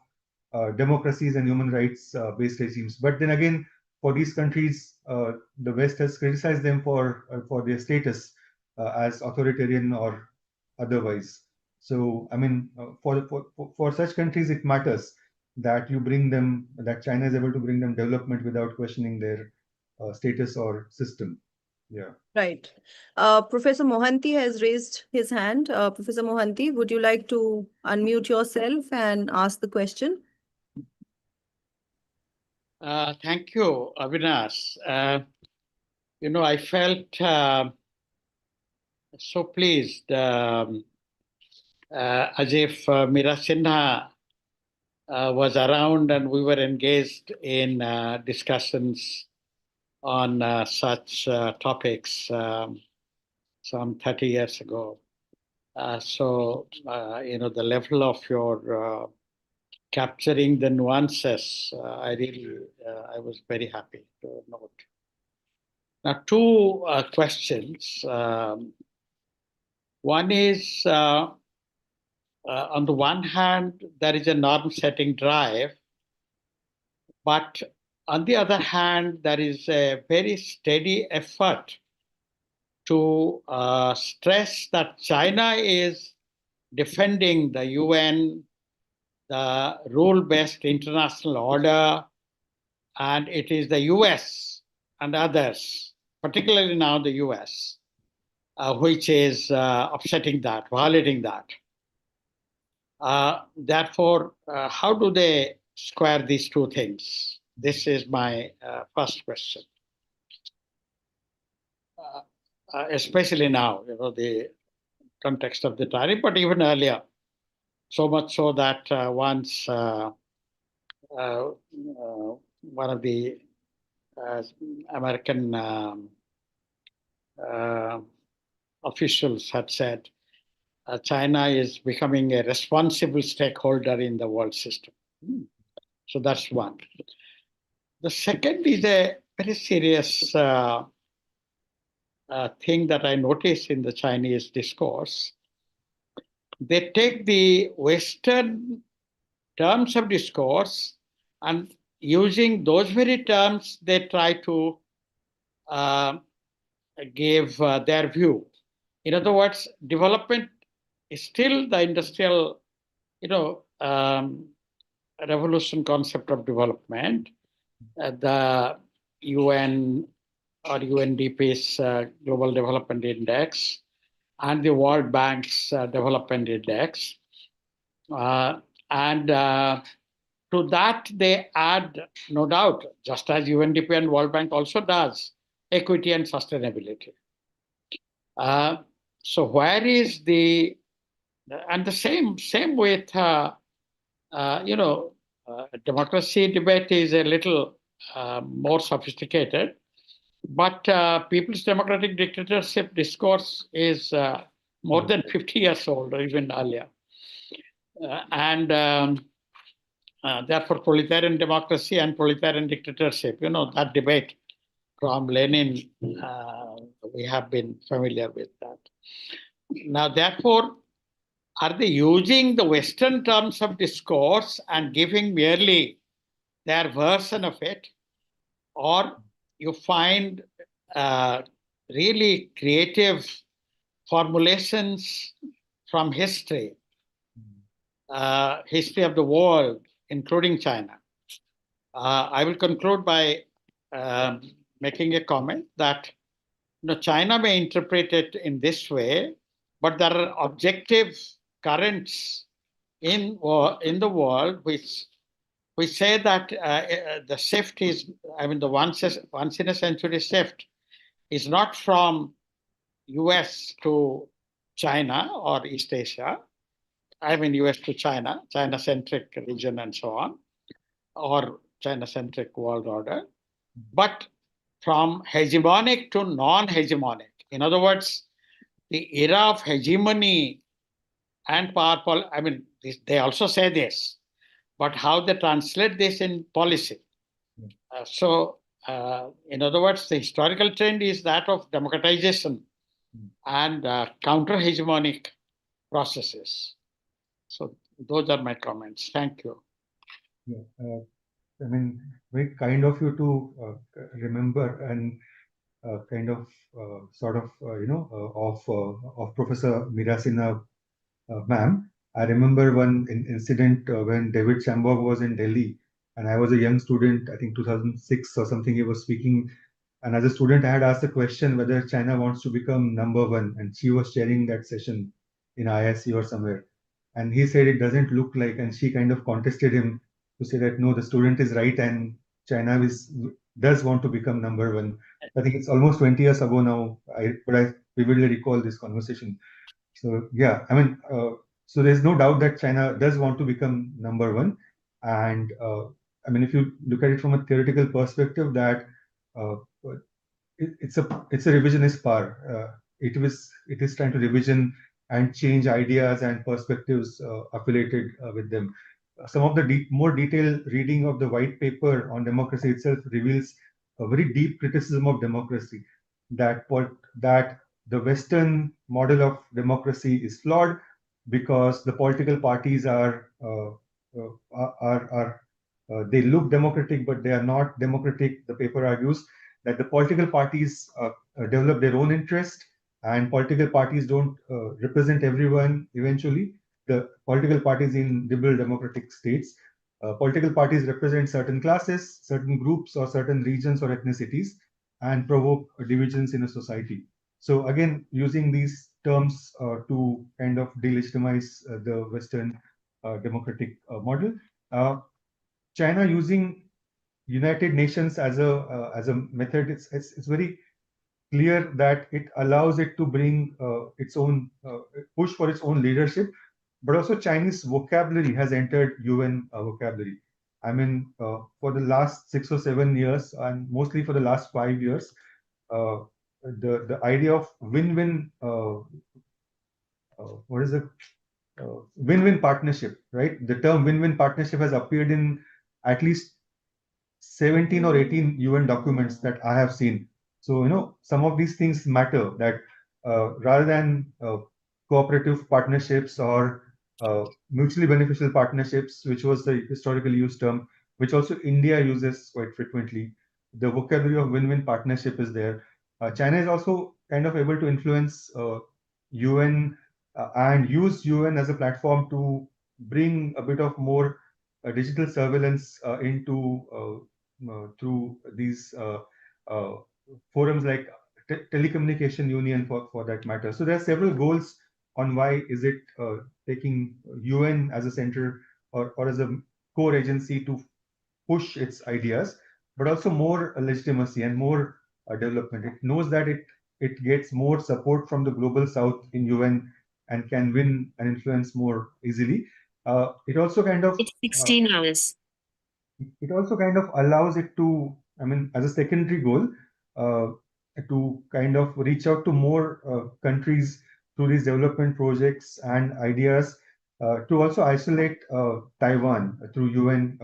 democracies and human rights based regimes. But then again, for these countries, the West has criticized them for their status as authoritarian or otherwise. So, for such countries, it matters that that China is able to bring them development without questioning their status or system. Yeah. Right. Professor Mohanty has raised his hand. Professor Mohanty, would you like to unmute yourself and ask the question? Thank you, Avinash. I felt so pleased, as if Mira Sinha was around and we were engaged in discussions on such topics some 30 years ago. The level of your capturing the nuances, I was very happy to note. Now, two questions. One is, on the one hand, there is a norm-setting drive, but on the other hand, there is a very steady effort to stress that China is defending the UN, the rule-based international order, and it is the US and others, particularly now the US, which is upsetting that, violating that. Therefore, how do they square these two things? This is my first question. Especially now, the context of the tariff, but even earlier. So much so that once one of the American officials had said, China is becoming a responsible stakeholder in the world system. So that's one. The second is a very serious thing that I notice in the Chinese discourse. They take the Western terms of discourse and using those very terms, they try to give their view. In other words, development is still the industrial, revolution concept of development. The UN or UNDP's Global Development Index and the World Bank's Development Index. And to that, they add, no doubt, just as UNDP and World Bank also does, equity and sustainability. So where is and the same with, democracy debate is a little more sophisticated, but people's democratic dictatorship discourse is more than 50 years old or even earlier. Therefore, proletarian democracy and proletarian dictatorship, that debate from Lenin, the We have been familiar with that. Now, therefore, are they using the Western terms of discourse and giving merely their version of it, or you find really creative formulations from history, history of the world, including China? I will conclude by making a comment that China may interpret it in this way, but there are objective currents in the world which say that the shift is, the once in a century shift is not from US to China or East Asia, US to China, China-centric region and so on, or China-centric world order, but from hegemonic to non-hegemonic. In other words, the era of hegemony and power, they also say this, but how they translate this in policy. In other words, the historical trend is that of democratization and counter-hegemonic processes. So those are my comments. Thank you. Yeah, very kind of you to remember and of Professor Meera Sinha, ma'am. I remember one incident when David Chambog was in Delhi, and I was a young student, I think 2006 or something. He was speaking, and as a student, I had asked the question whether China wants to become number one, and she was chairing that session in IST or somewhere, and he said it doesn't look like, and she kind of contested him to say that no, the student is right, and China does want to become number one. I think it's almost 20 years ago now, but I vividly recall this conversation. So yeah, so there's no doubt that China does want to become number one, and if you look at it from a theoretical perspective, that uh, it's a revisionist power. It is trying to revision and change ideas and perspectives affiliated with them. Some of the more detailed reading of the white paper on democracy itself reveals a very deep criticism of democracy, that the Western model of democracy is flawed because the political parties they look democratic, but they are not democratic. The paper argues that the political parties develop their own interest, and political parties don't represent everyone eventually. The political parties in liberal democratic states, political parties represent certain classes, certain groups, or certain regions or ethnicities, and provoke divisions in a society. So again, using these terms to kind of delegitimize the Western democratic model. China using United Nations as a method, it's very clear that it allows it to bring its own push for its own leadership, but also Chinese vocabulary has entered UN vocabulary. For the last 6 or 7 years, and mostly for the last 5 years, the idea of win-win, what is it? Win-win partnership, right? The term win-win partnership has appeared in at least 17 or 18 UN documents that I have seen. So, some of these things matter, that rather than cooperative partnerships or mutually beneficial partnerships, which was the historically used term, which also India uses quite frequently, the vocabulary of win-win partnership is there. China is also kind of able to influence UN and use UN as a platform to bring a bit of more digital surveillance through these forums like Telecommunication Union for that matter. So there are several goals on why is it taking UN as a center or as a core agency to push its ideas, but also more legitimacy and more development. It knows that it gets more support from the global south in UN and can win and influence more easily. It also kind of It's 16 hours. It also kind of allows it to, as a secondary goal, to kind of reach out to more countries through these development projects and ideas, to also isolate Taiwan through UN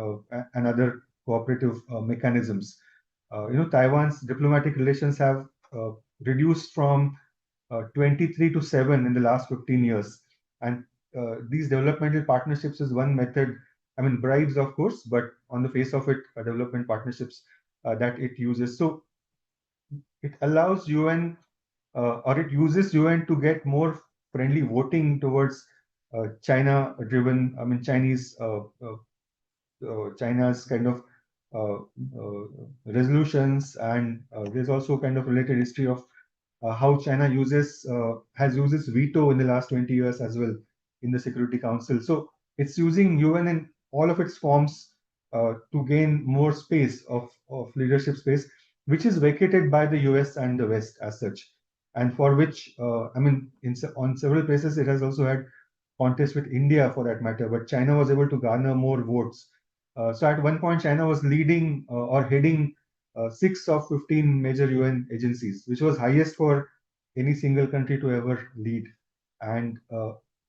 and other cooperative mechanisms. Taiwan's diplomatic relations have reduced from 23 to 7 in the last 15 years. And these developmental partnerships is one method. I mean, bribes, of course, but on the face of it, development partnerships that it uses. So it allows UN or it uses UN to get more friendly voting towards China-driven, I mean, China's kind of resolutions, and there's also kind of related history of how China has used its veto in the last 20 years as well in the Security Council. So it's using UN in all of its forms to gain more space of leadership space, which is vacated by the US and the West as such, and for which I mean, on several places it has also had contest with India for that matter, but China was able to garner more votes. So at one point, China was leading or heading 6 of 15 major UN agencies, which was highest for any single country to ever lead. And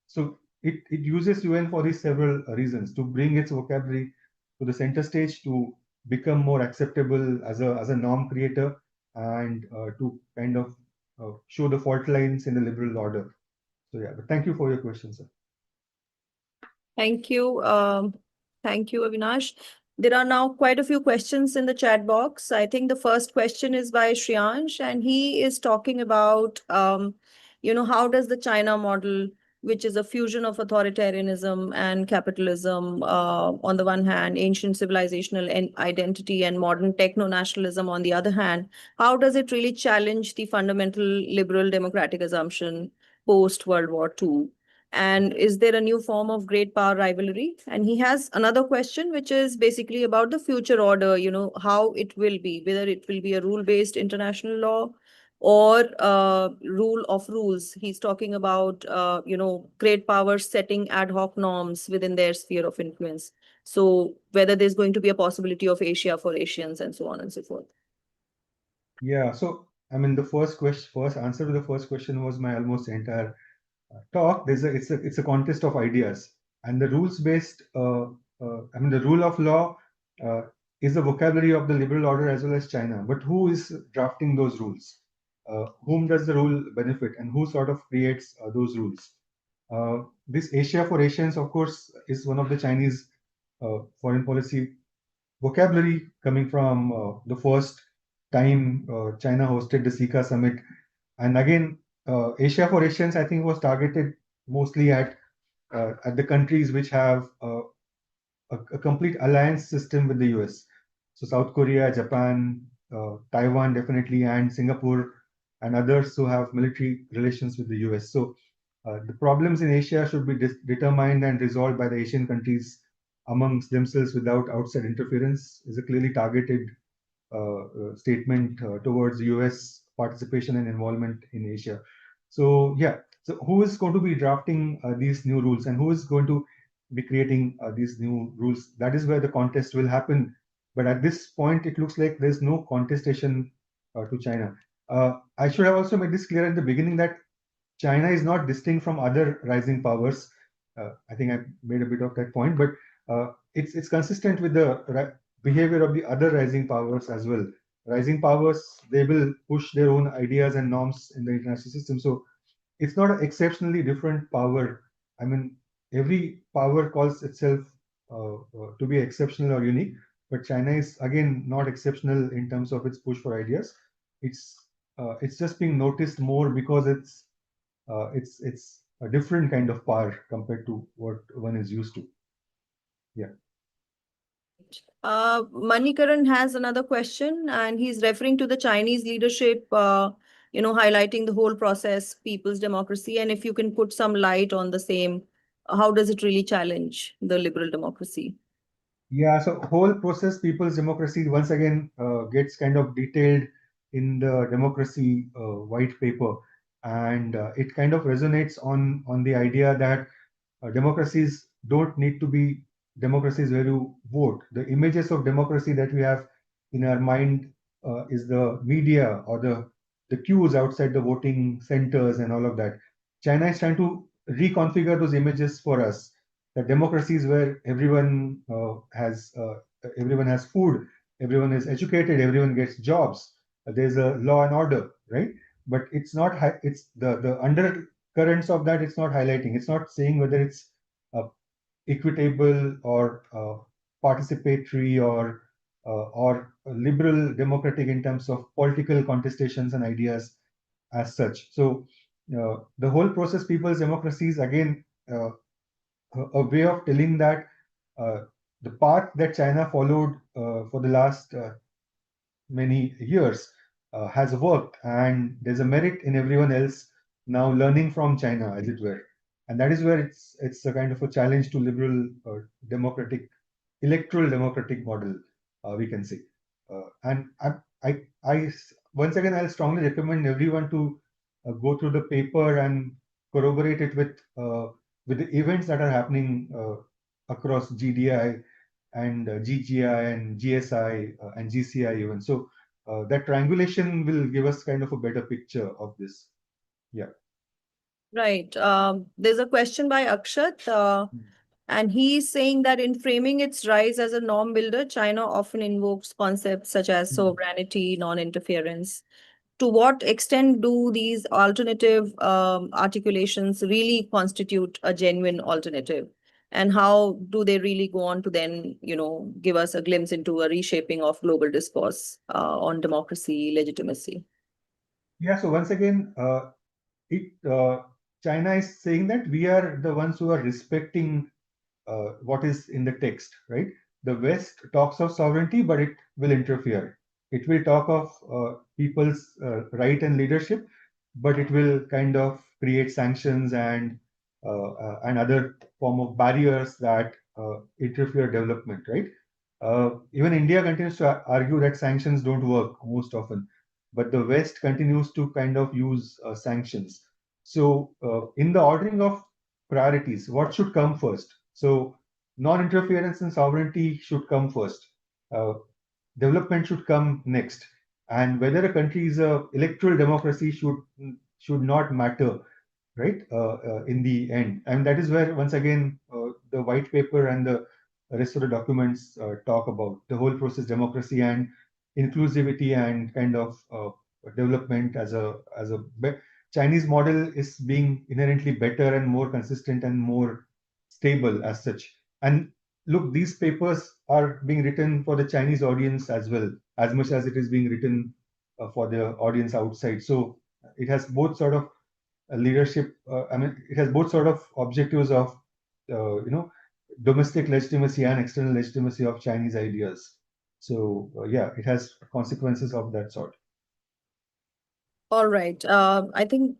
so it uses UN for these several reasons: to bring its vocabulary to the center stage, to become more acceptable as a norm creator, and to kind of show the fault lines in the liberal order. So yeah, but thank you for your question, sir. Thank you. Thank you, Avinash. There are now quite a few questions in the chat box. I think the first question is by Shriyansh, and he is talking about, how does the China model, which is a fusion of authoritarianism and capitalism, on the one hand, ancient civilizational identity and modern techno-nationalism on the other hand, how does it really challenge the fundamental liberal democratic assumption post World War II? And is there a new form of great power rivalry? And he has another question, which is basically about the future order, how it will be, whether it will be a rule-based international law or rule of rules. He's talking about, great powers setting ad hoc norms within their sphere of influence. So whether there's going to be a possibility of Asia for Asians and so on and so forth. Yeah, so I mean, the first answer to the first question was my almost entire talk. It's a contest of ideas, and the rules based. I mean, the rule of law uh, is the vocabulary of the liberal order as well as China. But who is drafting those rules? Whom does the rule benefit, and who sort of creates those rules? This Asia for Asians, of course, is one of the Chinese foreign policy vocabulary coming from the first time China hosted the SICA summit. And again, Asia for Asians, I think, was targeted mostly at the countries which have a complete alliance system with the US. So South Korea, Japan, Taiwan definitely, and Singapore, and others who have military relations with the US. So the problems in Asia should be determined and resolved by the Asian countries amongst themselves without outside interference, is a clearly targeted statement towards US participation and involvement in Asia. So yeah, so who is going to be drafting these new rules, and who is going to be creating these new rules? That is where the contest will happen. But at this point, it looks like there's no contestation to China. I should have also made this clear in the beginning that China is not distinct from other rising powers. I think I made a bit of that point, but it's consistent with the behavior of the other rising powers as well. Rising powers, they will push their own ideas and norms in the international system. So it's not an exceptionally different power. I mean, every power calls itself to be exceptional or unique, but China is again not exceptional in terms of its push for ideas. It's just being noticed more because it's a different kind of power compared to what one is used to. Yeah. Manikaran has another question, and he's referring to the Chinese leadership, highlighting the whole process, people's democracy. And if you can put some light on the same, how does it really challenge the liberal democracy? Yeah, so whole process, people's democracy, once again gets kind of detailed in the democracy white paper, and it kind of resonates on the idea that democracies don't need to be democracies where you vote. The images of democracy that we have in our mind is the media or the queues outside the voting centers and all of that. China is trying to reconfigure those images for us. The democracies where everyone has food, everyone is educated, everyone gets jobs. There's a law and order, right? but it's not. It's the undercurrents of that. It's not highlighting. It's not saying whether it's equitable or participatory or liberal democratic in terms of political contestations and ideas as such. So the whole process, people's democracy, is again a way of telling that the path that China followed for the last many years has worked, and there's a merit in everyone else now learning from China, as it were. And that is where it's a kind of a challenge to liberal democratic, electoral democratic model, we can say. And I once again, I'll strongly recommend everyone to go through the paper and corroborate it with the events that are happening across GDI and GGI and GSI and GCI even. So that triangulation will give us kind of a better picture of this. Yeah. Right. There's a question by Akshat, and he's saying that in framing its rise as a norm builder, China often invokes concepts such as sovereignty, non-interference. To what extent do these alternative articulations really constitute a genuine alternative? And how do they really go on to then, give us a glimpse into a reshaping of global discourse on democracy, legitimacy? Yeah. So once again, it China is saying that we are the ones who are respecting what is in the text, right? The West talks of sovereignty, but it will interfere. It will talk of people's right and leadership, but it will kind of create sanctions and other form of barriers that interfere development, right? Even India continues to argue that sanctions don't work most often, but the West continues to kind of use sanctions. So, in the ordering of priorities, what should come first? So, non-interference and sovereignty should come first. Uh, Development should come next. And whether a country is a electoral democracy should not matter, right? In the end, and that is where once again the white paper and the rest of the documents talk about the whole process, democracy and inclusivity and kind of development as a Chinese model is being inherently better and more consistent and more stable as such. And look, these papers are being written for the Chinese audience as well, as much as it is being written for the audience outside. So it has both sort of leadership. I mean, it has both sort of objectives of, domestic legitimacy and external legitimacy of Chinese ideas. So yeah, it has consequences of that sort. All right. I think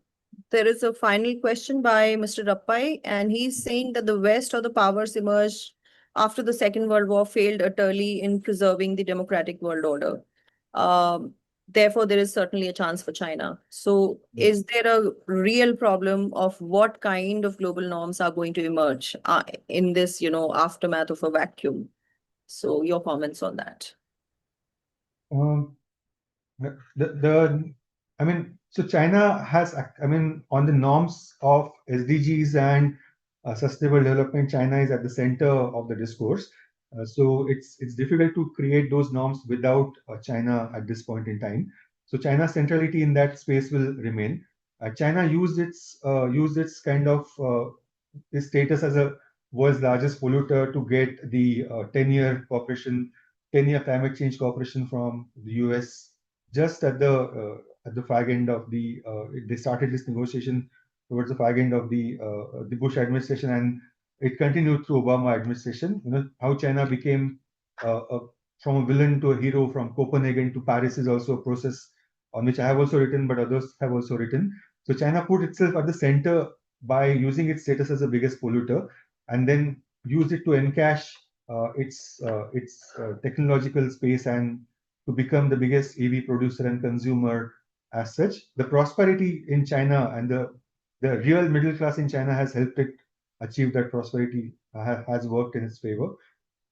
there is a final question by Mr. Rappai, and he's saying that the West or the powers emerged after the Second World War failed utterly in preserving the democratic world order. Therefore, there is certainly a chance for China. So, is there a real problem of what kind of global norms are going to emerge in this, aftermath of a vacuum? So, your comments on that. Um, the I mean, so China has, I mean, on the norms of SDGs and sustainable development, China is at the center of the discourse. So it's difficult to create those norms without China at this point in time. So China's centrality in that space will remain. China used its kind of its status as a world's largest polluter to get the 10-year climate change cooperation from the US just at the fag end of they started this negotiation towards the fag end of the Bush administration, and it continued through Obama administration. You know how China became from a villain to a hero, from Copenhagen to Paris is also a process on which I have also written, but others have also written. So China put itself at the center by using its status as the biggest polluter, and then used it to encash its technological space and to become the biggest EV producer and consumer as such. The prosperity in China and the real middle class in China has helped it achieve that prosperity, has worked in its favor.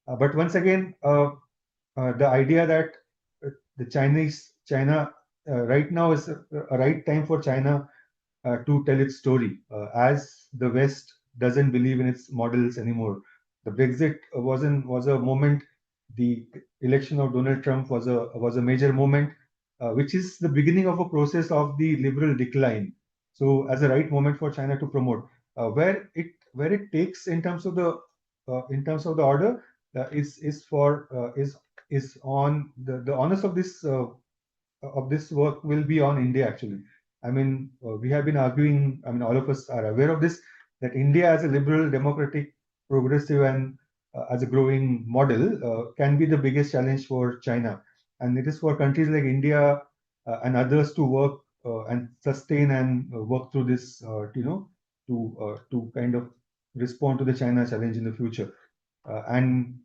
But once again, the idea that the China right now is a right time for China to tell its story, as the West doesn't believe in its models anymore. The Brexit was a moment. The election of Donald Trump was a major moment. which is the beginning of a process of the liberal decline. So, as a right moment for China to promote, where it takes in terms of the order is on the onus of this work will be on India actually. I mean, we have been arguing, I mean, all of us are aware of this, that India as a liberal, democratic, progressive, and as a growing model can be the biggest challenge for China. And it is for countries like India and others to work and sustain and work through this, to kind of respond to the China challenge in the future. And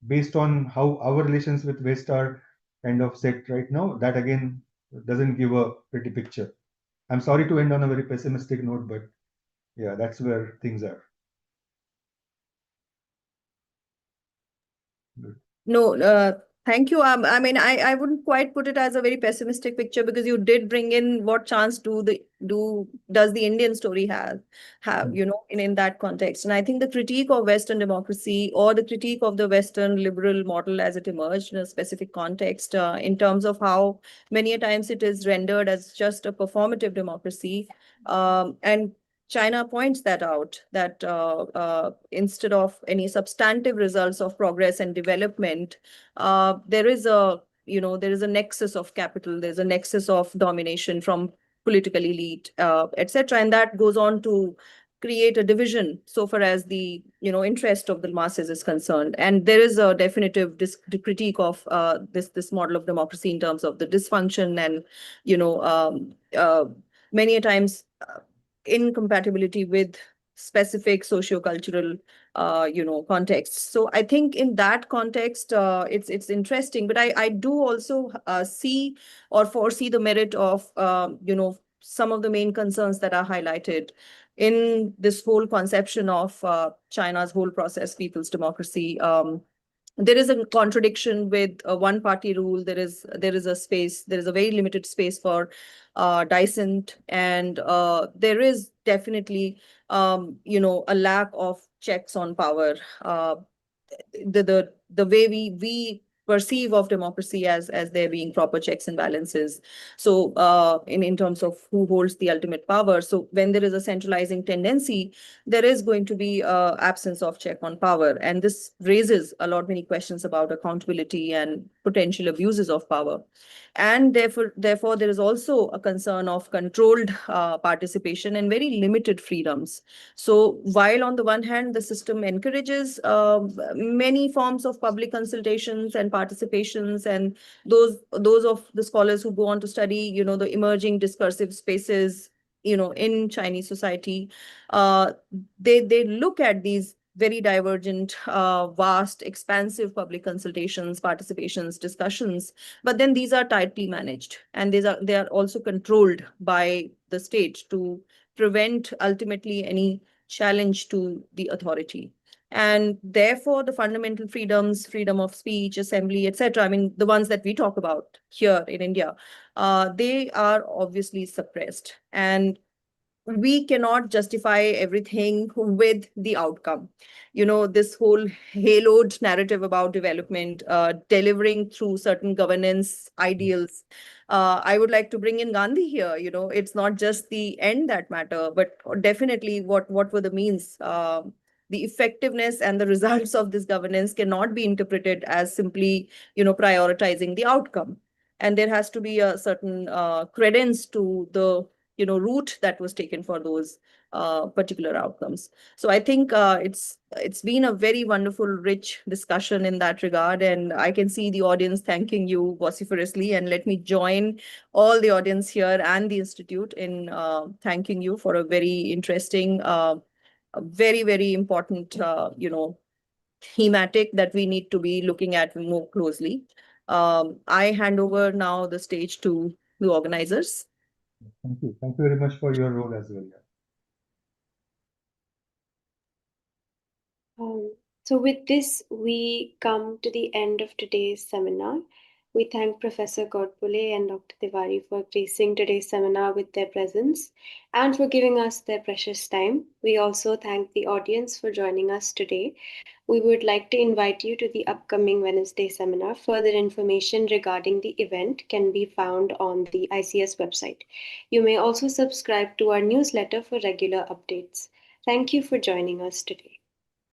based on how our relations with West are kind of set right now, that again doesn't give a pretty picture. I'm sorry to end on a very pessimistic note, but yeah, that's where things are. Good. No, thank you. I mean, I wouldn't quite put it as a very pessimistic picture because you did bring in what chance does the Indian story have, in that context. And I think the critique of Western democracy or the critique of the Western liberal model as it emerged in a specific context, in terms of how many a times it is rendered as just a performative democracy, and China points that out, that instead of any substantive results of progress and development, there is a nexus of capital, there's a nexus of domination from political elite, etc. And that goes on to create a division so far as the interest of the masses is concerned. And there is a definitive critique of this model of democracy in terms of the dysfunction and many a times incompatibility with specific socio-cultural contexts. So I think in that context, it's interesting, but I do also see or foresee the merit of some of the main concerns that are highlighted in this whole conception of China's whole process, people's democracy. There is a contradiction with a one party rule. There is a very limited space for dissent, and there is definitely a lack of checks on power. The way we perceive of democracy as there being proper checks and balances, so in terms of who holds the ultimate power. So when there is a centralizing tendency, there is going to be absence of check on power, and this raises many questions about accountability and potential abuses of power. And therefore there is also a concern of controlled participation and very limited freedoms. So while on the one hand the system encourages many forms of public consultations and participations, and those of the scholars who go on to study the emerging discursive spaces in Chinese society, uh, they look at these very divergent, vast, expansive public consultations, participations, discussions. But then these are tightly managed, and they are also controlled by the state to prevent ultimately any challenge to the authority. And therefore, the fundamental freedoms, freedom of speech, assembly, etc., I mean, the ones that we talk about here in India, they are obviously suppressed. And we cannot justify everything with the outcome. This whole haloed narrative about development, delivering through certain governance ideals. I would like to bring in Gandhi here. It's not just the end that matter, but definitely what were the means. The effectiveness and the results of this governance cannot be interpreted as simply, prioritizing the outcome. And there has to be a certain credence to the route that was taken for those particular outcomes. So I think it's been a very wonderful, rich discussion in that regard, and I can see the audience thanking you vociferously. And let me join all the audience here and the institute in thanking you for a very interesting, a very very important, thematic that we need to be looking at more closely. I hand over now the stage to the organizers. Thank you. Thank you very much for your role as well. So with this, we come to the end of today's seminar. We thank Professor Godbole and Dr. Tiwari for gracing today's seminar with their presence and for giving us their precious time. We also thank the audience for joining us today. We would like to invite you to the upcoming Wednesday seminar. Further information regarding the event can be found on the ICS website. You may also subscribe to our newsletter for regular updates. Thank you for joining us today.